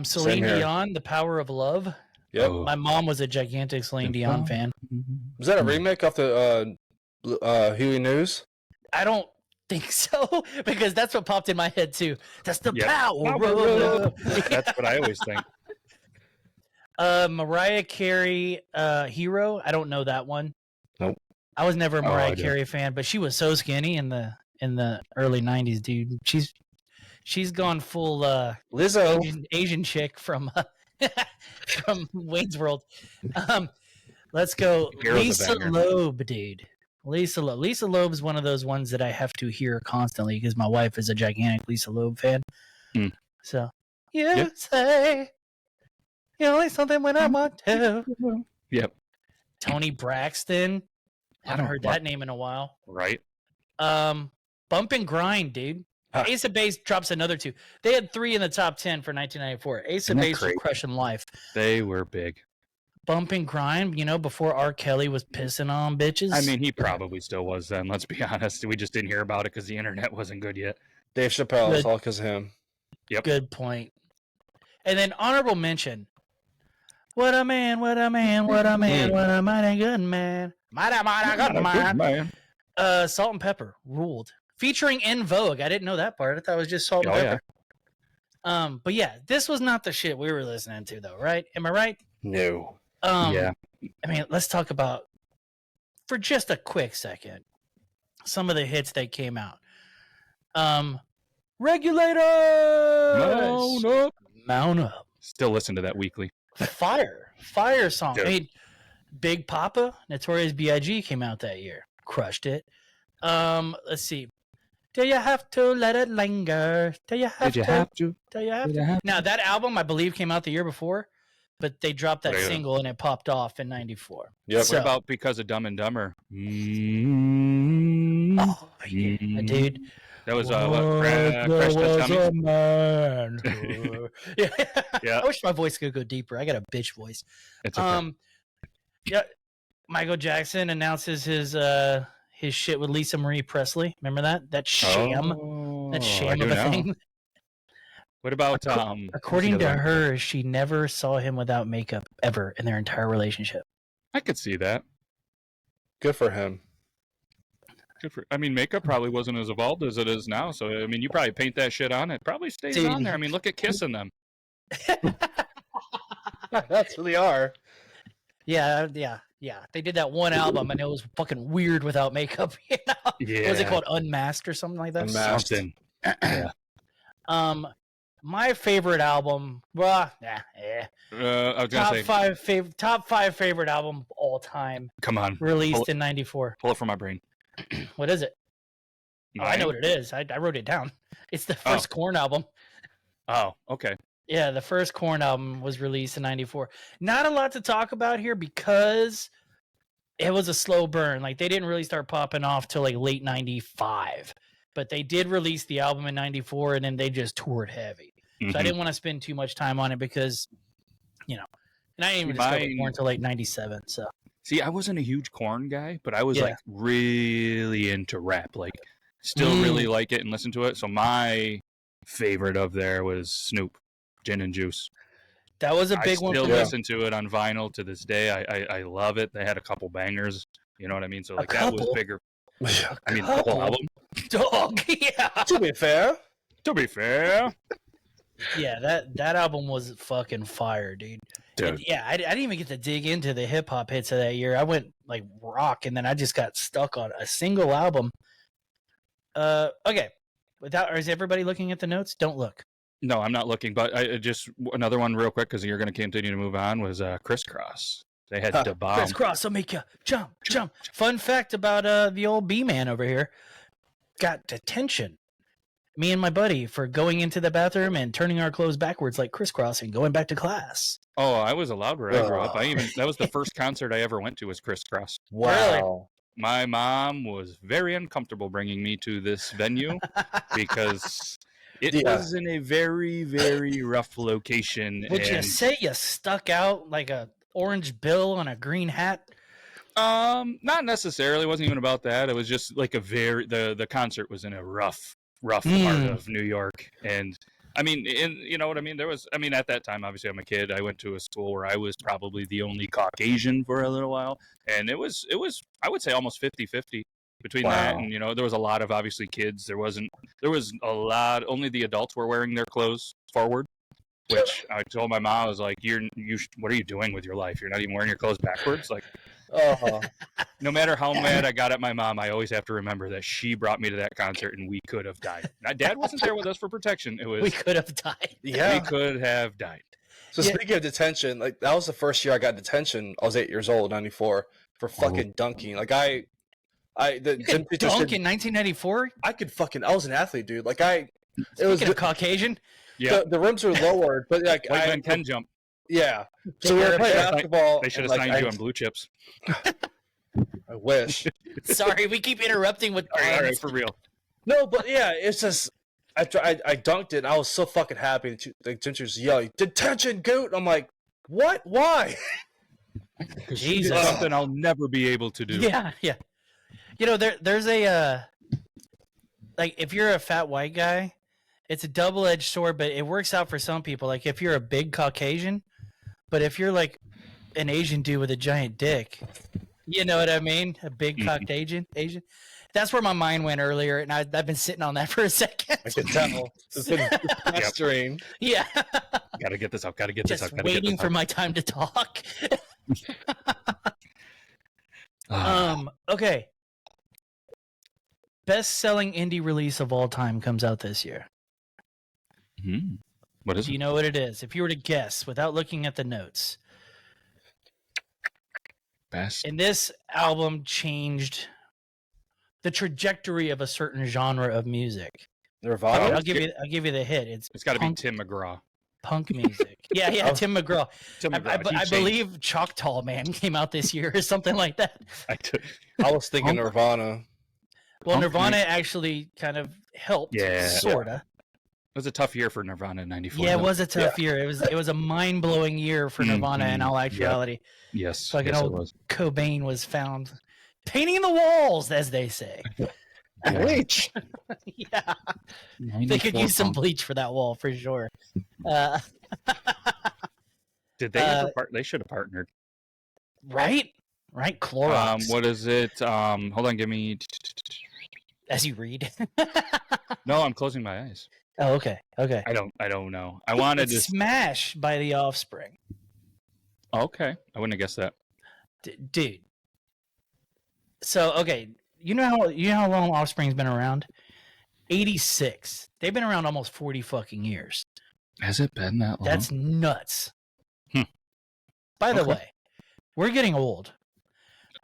Celine Dion, The Power of Love. Yep. My mom was a gigantic Celine Dion fan. Was that a remake off the Huey News? I don't think so, because that's what popped in my head too. That's the power of love. That's what I always think. Mariah Carey, Hero. I don't know that one. Nope. I was never a Mariah Carey fan, but she was so skinny in the early '90s, dude. She's gone full Lizzo. Asian chick from from Wayne's World. Let's go, Hero's a Lisa banger. Loeb, dude. Lisa Loeb. Lisa Loeb's one of those ones that I have to hear constantly because my wife is a gigantic Lisa Loeb fan. Hmm. So Yeah. say you only something when I want to. Yep. Tony Braxton. Haven't don't heard know. that name in a while. Right. Bump and Grind, dude. Ah. Ace of Base drops another 2. They had 3 in the top 10 for 1994. Ace of Isn't that Base was crazy? crushing life. They were big. Bump and Grind, before R. Kelly was pissing on bitches. I mean, he probably still was then. Let's be honest. We just didn't hear about it because the internet wasn't good yet. Dave Chappelle. Good. It's all because of him. Yep. Good point. And then honorable mention. What a man, what a man, what a man, what a mighty good man. Mighty good man. Salt and Pepper ruled. Featuring En Vogue. I didn't know that part. I thought it was just Salt and Oh, yeah. Pepper. But yeah, this was not the shit we were listening to though, right? Am I right? No. Yeah. I mean, let's talk about for just a quick second some of the hits that came out. Regulators. Mount up. Mount up. Still listen to that weekly. Fire song. Dude. I mean, Big Papa, Notorious B.I.G. came out that year. Crushed it. Let's see. Do you have to let it linger? Do you have Did you to? have to? Do you have Did to? you have Now that album, I believe, came out the year before, but they dropped that Yeah. single and it popped off in '94. Yep. So- What about Because of Dumb and Dumber? Oh, yeah, dude. That was Crash Test Dummies? Man who- yeah. Yeah. I wish my voice could go deeper. I got a bitch voice. It's okay. Yeah. Michael Jackson announces his shit with Lisa Marie Presley. Remember that? That sham. That I sham do of a now. thing. What about According what's to the other one? her, she never saw him without makeup ever in their entire relationship. I could see that. Good for him. I mean, makeup probably wasn't as evolved as it is now. So I mean, you probably paint that shit on, it probably stays Dude. on there. I mean, look at kissing them. That's who they are. Yeah. They did that one album and it was fucking weird without makeup. Yeah. What was it called? Unmasked or something like that? Unmasked. Something. My favorite album, I was gonna say, top five favorite album all time, come on, released in '94. pull it from my brain. What is it? Oh, I know Mine? what it is. I wrote it down. It's the first Korn album. Oh, okay. Yeah, the first Korn album was released in '94. Not a lot to talk about here because it was a slow burn. Like they didn't really start popping off till like late '95, but they did release the album in '94, and then they just toured heavy. So I Mhm. didn't want to spend too much time on it because, and I didn't even discover Mine- Korn until like '97. So See, I wasn't a huge Korn guy, but I was Yeah. like really into rap. Like, still really like it and listen to it. So my favorite of there was Snoop, Gin and Juice. that was a big I one still for me. listen to it on vinyl to this day. I love it. They had a couple bangers. You know what I mean? So like that was couple? bigger. I mean, the whole couple? album. Dog, yeah. To be fair, To be fair, Yeah, that album was fucking fire, dude. Dude. And yeah, I didn't even get to dig into the hip hop hits of that year. I went like rock, and then I just got stuck on a single album. Okay. Is everybody looking at the notes? Don't look. no, I'm not looking. But I just another one real quick because you're going to continue to move on was Crisscross. They had Huh. the bomb. Crisscross will make you jump. Fun fact about the old B-man over here. Got detention. Me and my buddy for going into the bathroom and turning our clothes backwards like crisscross and going back to class. Oh, I was allowed where I grew up. That was the first concert I ever went to was Crisscross. wow. My mom was very uncomfortable bringing me to this venue because it Yeah. was in a very, very rough location. Would you and, say you stuck out like a orange bill on a green hat? not necessarily. It wasn't even about that. It was just like the concert was in a rough part of New York. And I mean, you know what I mean? At that time, obviously I'm a kid. I went to a school where I was probably the only Caucasian for a little while. And it was, I would say almost 50-50 between that. Wow. And, there was a lot of obviously kids. There was a lot, only the adults were wearing their clothes forward, which I told my mom, I was like, what are you doing with your life? You're not even wearing your clothes backwards. Like, Oh, No matter how mad I got at my mom, I always have to remember that she brought me to that concert and we could have died. My dad wasn't there with us for protection. It was We could have died. yeah. we could have died. So Yeah. speaking of detention, like that was the first year I got detention. I was 8 years old, 94, for fucking dunking. Like the You gym could teacher dunk said in 1994. I was an athlete, dude. Like it was Speaking of Caucasian, Yeah, the rims were lowered, but like white men can jump. yeah. They So we were were- playing They basketball. They should and, have like, signed you on blue chips. I wish. sorry, we keep interrupting with. All right, for real. No, but yeah, it's just I dunked it. And I was so fucking happy. The teacher's yelling, "Detention, goot!" I'm like, what? Why? Jesus. It's something I'll never be able to do. Yeah. You know, there's a like if you're a fat white guy, it's a double-edged sword, but it works out for some people. Like if you're a big Caucasian, but if you're like an Asian dude with a giant dick, you know what I mean? A big Caucasian Asian. That's where my mind went earlier, and I've been sitting on that for a second. I could tell. It's been festering. Yeah, Gotta get this out. Gotta get this just out. Gotta get waiting this for out. my time to talk. Ah, Okay. Best-selling indie release of all time comes out this year. What is Do it? you know what it is? If you were to guess without looking at the notes. Best. And this album changed the trajectory of a certain genre of music. Nirvana. I'll give you the hit. It's got to be punk, Tim McGraw. punk music. Yeah, Oh. Tim McGraw. Tim McGraw. I he changed. believe Choctaw Man came out this year or something like that. I was thinking Punk. Nirvana. Well, Punk Nirvana music. actually kind of helped, Yeah. sorta. It was a tough year for Nirvana in '94. Yeah, it though. was a tough year. It was a mind blowing year for Nirvana in all actuality. Yes. Fucking yes, it old was. Cobain was found painting the walls, as they say. Bleach. Yeah, they could 94 use some punk. bleach for that wall for sure. Did they ever They should have partnered. Right, Clorox. What is it? Hold on. Give me. As you read. No, I'm closing my eyes. Oh, okay. I don't know. I wanted It's to. Smash by The Offspring, Okay, I wouldn't have guessed that. dude. So okay, you know how long Offspring's been around? 86. They've been around almost 40 fucking years. Has it been that long? That's nuts. Hmm. By the Okay. way, we're getting old.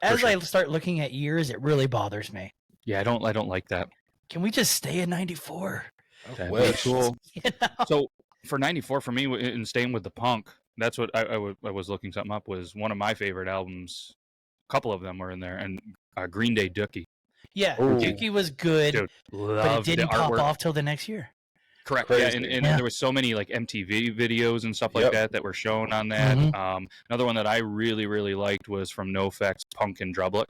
As sure. I start looking at years, it really bothers me. Yeah, I don't like that. Can we just stay in 94? That'd be wish. cool. You know? So for '94, for me, and staying with the punk, that's what I was looking something up. Was one of my favorite albums. A couple of them were in there, and Green Day Dookie. Yeah, Ooh. Dookie was good, Dude, but it loved the didn't pop artwork. off till the next year. Correct. Crazy. Yeah, and Yeah. there was so many like MTV videos and stuff like Yep. that were shown on that. Mhm. Another one that I really liked was from NoFX, Punk and Drublic.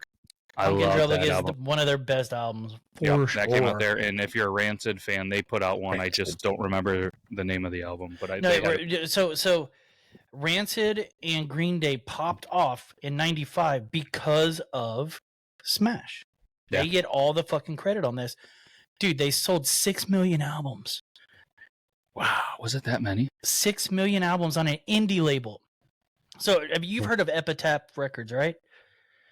I Punk and love Drublic that is album. one of their best albums for Yep, sure. that came out there, and if you're a Rancid fan, they put out one. I Rancid. just don't remember the name of the album, but No, they had it. so Rancid and Green Day popped off in 95 because of Smash. Yeah. They get all the fucking credit on this. Dude, they sold 6 million albums. Wow, was it that many? 6 million albums on an indie label. So you've heard of Epitaph Records, right?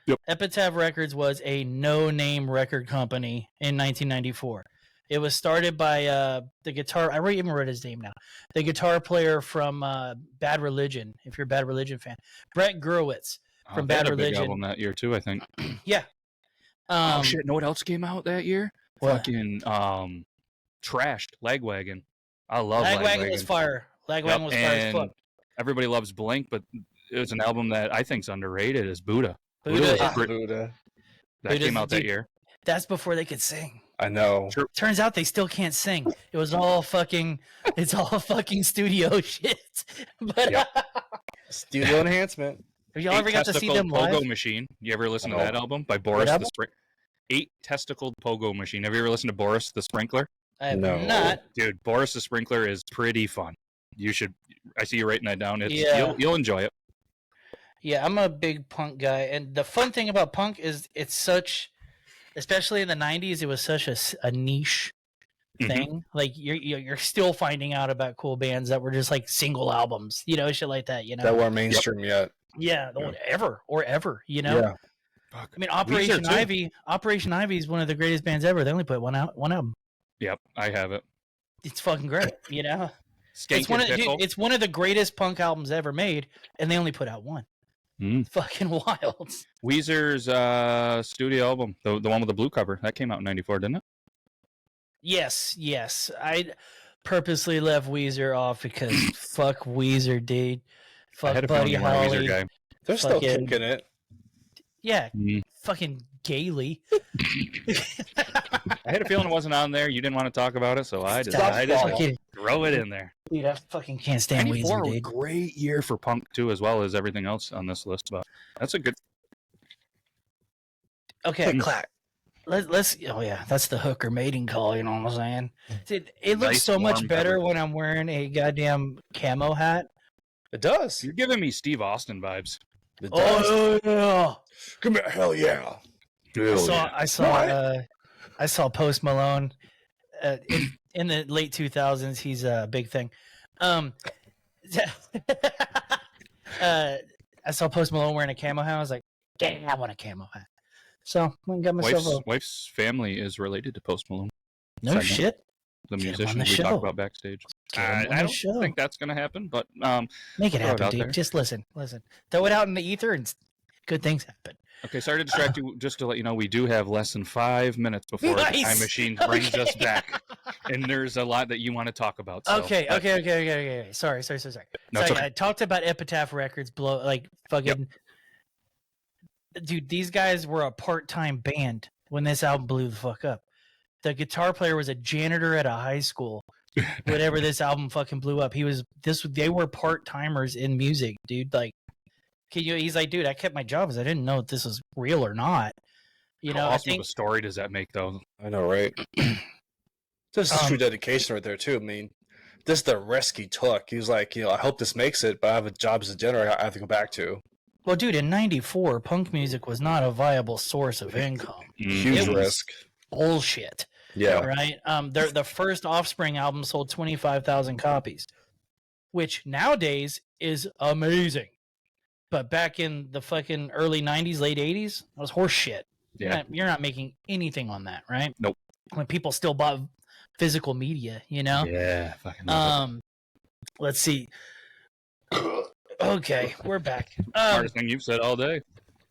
Yep. Epitaph Records was a no-name record company in 1994. It was started by the guitar. I even wrote his name now. The guitar player from Bad Religion. If you're a Bad Religion fan, Brett Gurewitz. From They had Bad a big Religion. album that year too, I think. Yeah. Oh shit! Know what else came out that year? What? Fucking trashed Lagwagon. I love Lagwagon was fire. Lagwagon was fire as and fuck. everybody loves Blink, but it was an album that I think's underrated. Is Buddha. Buddha, was yeah. great. Buddha. That Buddha's came out that dude. year. That's before they could sing. I know. Turns out they still can't sing. It was all fucking. It's all fucking studio shit. But Yep. Studio enhancement. have y'all ever got to see Eight-Testicled them live? Pogo Machine. You ever listen to No. that album by Boris the album? Eight-Testicled Pogo Machine. Have you ever listened to Boris the Sprinkler? I have No. not. Dude, Boris the Sprinkler is pretty fun. You should. I see you writing that down. It's Yeah. you'll enjoy it. Yeah, I'm a big punk guy, and the fun thing about punk is it's such, especially in the '90s, it was such a niche Mhm. thing. Like you're still finding out about cool bands that were just like single albums, you know, shit like that. You know, That weren't mainstream yet. Yeah, ever. You know. Yeah. Fuck. I mean, Weezer, too. Operation Ivy is one of the greatest bands ever. They only put one album. Yep, I have it. It's fucking great. You know. Skank and Pickle. It's one of the greatest punk albums ever made, and they only put out one. It's fucking wild. Weezer's studio album, the one with the blue cover, that came out in '94, didn't it? Yes. I purposely left Weezer off because fuck Weezer, dude. I had Fuck a feeling Buddy you weren't a Weezer Holly. guy. They're still Fucking- kicking it. Yeah, Mm. fucking gaily. I had a feeling it wasn't on there. You didn't want to talk about it, so I just Fucking- throw it in there. Dude, I fucking can't stand 94 Weezer, was a dude. great year for punk too, as well as everything else on this list. But that's a good. Okay, clack. Let's. Oh yeah, that's the hooker mating call. You know what I'm saying? Dude, it looks Nice, so much warm better cover. when I'm wearing a goddamn camo hat. It does. You're giving me Steve Austin vibes. It does. Oh yeah. Come here, hell yeah. I saw Post Malone in the late 2000s. He's a big thing. I saw Post Malone wearing a camo hat. I was like, "Yeah, I want a camo hat." So I got myself Wife's family is related to Post Malone, no Second. shit. the Get him on musician the we show. talked about backstage. Get him on I the don't show. think that's going to happen, but Make it throw it happen, out dude. there. Just listen. Throw it out in the ether, and good things happen. okay. Sorry to distract you. Just to let you know, we do have less than 5 minutes before the Nice. time machine brings us Okay. back, and there's a lot that you want to talk about. So, Okay. but- Sorry. No, it's Sorry, okay. I talked about Epitaph Records fucking. Dude, these guys were a part-time band when this album blew the fuck up. The guitar player was a janitor at a high school. Whenever this album fucking blew up, they were part-timers in music, dude. Like, he's like, dude, I kept my job because I didn't know if this was real or not. You know, How I awesome think of a story does that make, though? I know, right? This is true dedication right there, too. I mean, this is the risk he took. He was like, I hope this makes it, but I have a job as a janitor I have to go back to. well, dude, in '94, punk music was not a viable source of income. Huge It was- risk. Bullshit. Yeah. Right? The first Offspring album sold 25,000 copies, which nowadays is amazing. But back in the fucking early 90s, late 80s, that was horse shit. Yeah. You're not making anything on that, right? Nope. When people still bought physical media, you know? Yeah. Fucking love it. Let's see. Okay, we're back. Hardest thing you've said all day.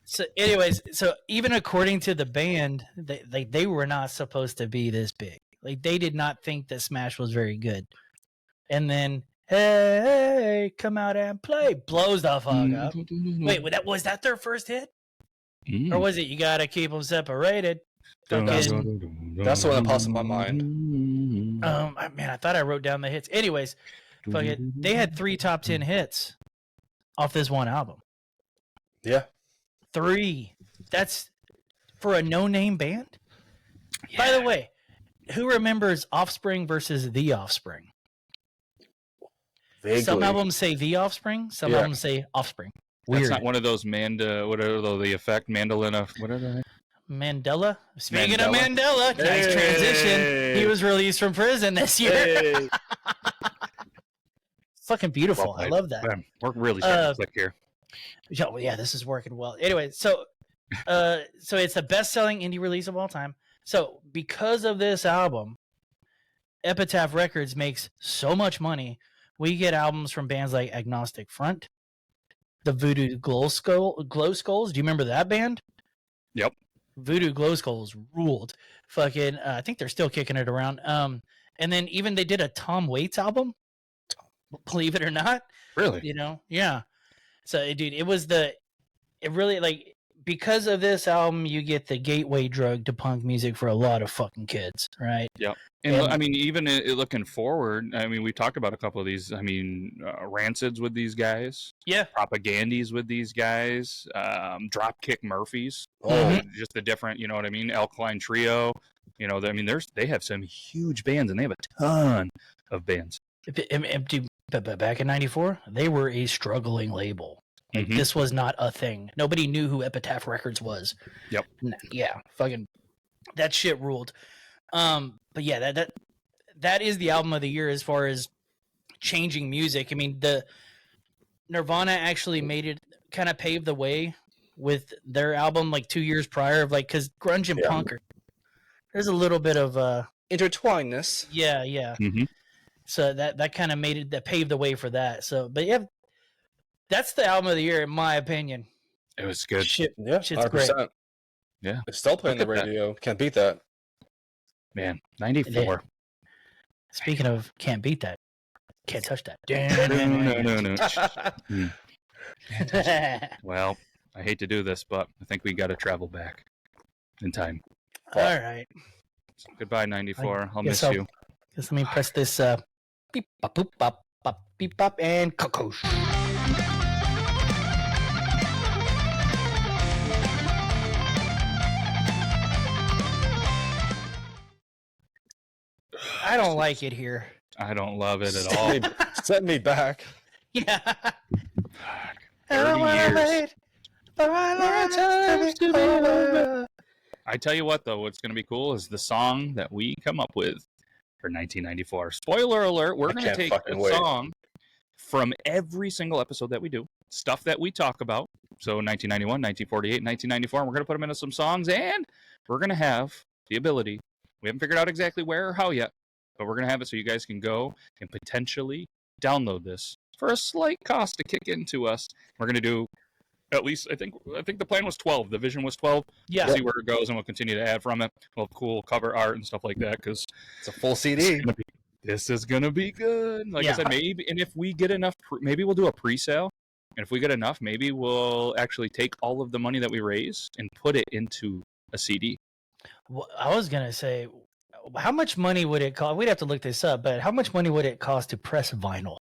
So, anyways, even according to the band, they were not supposed to be this big. Like, they did not think that Smash was very good. And then, hey, come out and play, blows the fuck up. Wait, was that their first hit, or was it You Gotta Keep Them Separated? That's the one that pops in my mind. Man, I thought I wrote down the hits. Anyways, fuck it. They had 3 top 10 hits off this one album. Yeah. 3. That's for a no-name band. By the way, who remembers Offspring versus The Offspring? Vaguely. Some albums say The Offspring. Some Yeah. albums say Offspring. That's Weird. not one of those what are the effect mandolina? What are they? Mandela. Speaking of Mandela? Mandela, nice transition. He was released from prison this year. Hey. Fucking beautiful. Well I played. love that. Man, we're really starting to click here. Yeah, this is working well. Anyway, so it's the best-selling indie release of all time. So because of this album, Epitaph Records makes so much money. We get albums from bands like Agnostic Front, the Voodoo Glow Skulls. Do you remember that band? Yep. Voodoo Glow Skulls ruled. Fucking, I think they're still kicking it around. And then even they did a Tom Waits album. Believe it or not. Really? You know, yeah. So, dude, it really, like, because of this album, you get the gateway drug to punk music for a lot of fucking kids, right? And And- I mean, even looking forward, I mean, we talked about a couple of these. I mean, Rancids with these guys, Yeah. Propagandies with these guys, Dropkick Murphys. Oh, Just the different, you know what I mean? Alkaline Trio. You know, I mean, they have some huge bands, and they have a ton of bands. But back in '94, they were a struggling label. Like, Mhm. this was not a thing. Nobody knew who Epitaph Records was. Yep. Yeah, fucking, that shit ruled. But yeah, that is the album of the year as far as changing music. I mean, the Nirvana actually made it kind of paved the way with their album like 2 years prior of like, because grunge and punk there's a little bit of intertwinedness. Yeah. Mm-hmm. So that kind of made it, that paved the way for that. So, but yeah, that's the album of the year in my opinion. It was good. Shit's 100%. great. Yeah. It's still playing the Look at radio. Can't beat that. Man, 94. Speaking of can't beat that, can't touch that. No. Well, I hate to do this, but I think we got to travel back in time. All right. So goodbye, 94. I'll Guess miss you. Just let me press this beep bop boop bop bop beep bop and cocosh. I don't like it here. I don't love it at all. Set me back. Yeah. I tell you what, though, what's going to be cool is the song that we come up with for 1994. Spoiler alert, we're going to take a song from every single episode that we do, stuff that we talk about. So 1991, 1948, 1994, and we're going to put them into some songs, and we're going to have the ability, we haven't figured out exactly where or how yet, but we're going to have it so you guys can go and potentially download this for a slight cost to kick into us. We're going to do at least, I think the plan was 12. The vision was 12. Yeah. We'll see where it goes, and we'll continue to add from it. We'll have cool cover art and stuff like that, because it's a full CD. This is going to be good. Like I said, maybe, and if we get enough, maybe we'll do a pre-sale. And if we get enough, maybe we'll actually take all of the money that we raise and put it into a CD. Well, I was going to say, how much money would it cost? We'd have to look this up, but how much money would it cost to press vinyl?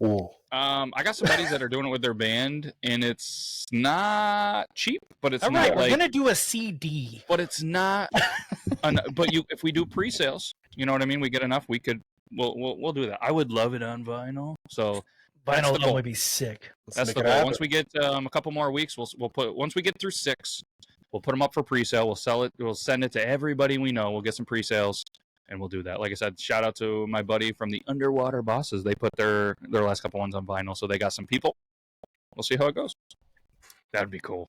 Ooh. I got some buddies that are doing it with their band, and it's not cheap, but it's all not right, like... we're going to do a CD. But it's not... but if we do pre-sales, you know what I mean? We get enough, we'll do that. I would love it on vinyl, so... Vinyl alone alone would be sick. That's the goal. Once we get a couple more weeks, we'll put. Once we get through 6, we'll put them up for pre-sale. We'll sell it. We'll send it to everybody we know. We'll get some pre-sales, and we'll do that. Like I said, shout out to my buddy from the Underwater Bosses. They put their last couple ones on vinyl, so they got some people. We'll see how it goes. That'd be cool.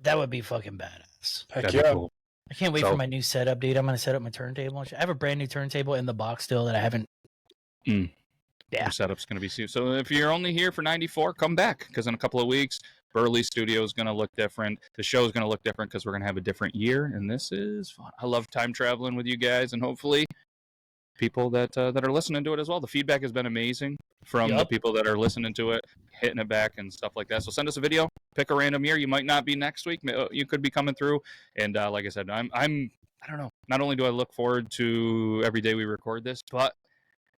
That would be fucking badass. Heck That'd be cool. I can't wait for my new setup, dude. I'm going to set up my turntable. I have a brand new turntable in the box still that I haven't. Yeah. Your setup's going to be soon. So if you're only here for 94, come back, because in a couple of weeks, Burley Studio is going to look different. The show is going to look different because we're going to have a different year, and this is fun. I love time traveling with you guys, and hopefully people that are listening to it as well. The feedback has been amazing from the people that are listening to it, hitting it back and stuff like that. So send us a video. Pick a random year. You might not be next week. You could be coming through. And like I said, I don't know. Not only do I look forward to every day we record this, but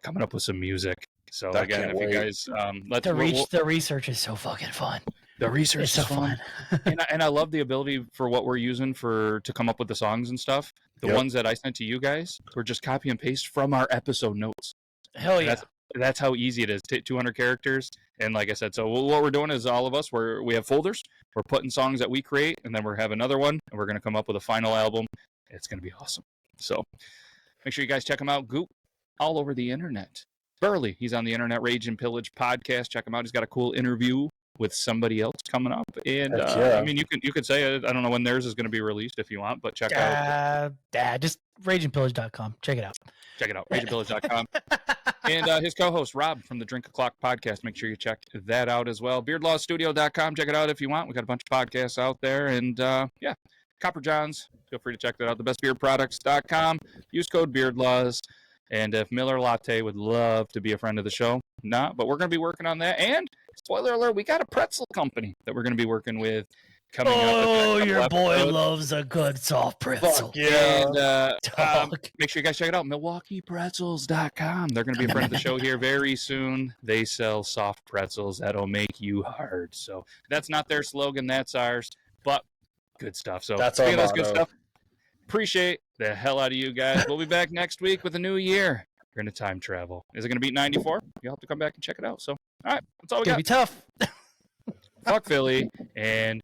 coming up with some music. So again, if you guys the research is so fucking fun. The research is so fun. and I love the ability for what we're using to come up with the songs and stuff. The ones that I sent to you guys were just copy and paste from our episode notes. Hell yeah. That's how easy it is. 200 characters. And like I said, so what we're doing is all of us, we have folders. We're putting songs that we create, and then we're have another one, and we're going to come up with a final album. It's going to be awesome. So make sure you guys check them out. Goop all over the internet. Burley, he's on the Internet Rage and Pillage podcast. Check him out. He's got a cool interview with somebody else coming up. And I mean, you could say it. I don't know when theirs is going to be released if you want, but check out. Just rageandpillage.com. Check it out. Check it out. Rageandpillage.com. And his co-host, Rob, from the Drink O'Clock podcast. Make sure you check that out as well. BeardlawStudio.com. Check it out if you want. We got a bunch of podcasts out there. And Copper Johns. Feel free to check that out. TheBestBeardProducts.com. Use code BeardLaws. And if Miller Latte would love to be a friend of the show, but we're going to be working on that. And spoiler alert, we got a pretzel company that we're going to be working with coming up. Oh, your boy loves a good soft pretzel. Fuck yeah. And make sure you guys check it out. MilwaukeePretzels.com. They're going to be a friend of the show here very soon. They sell soft pretzels that'll make you hard. So that's not their slogan. That's ours. But good stuff. So that's our motto. Good stuff. Appreciate the hell out of you guys. We'll be back next week with a new year. We're going to time travel. Is it going to beat 94? You'll have to come back and check it out. So, all right. That's all we got. It's going to be tough. Fuck Philly. And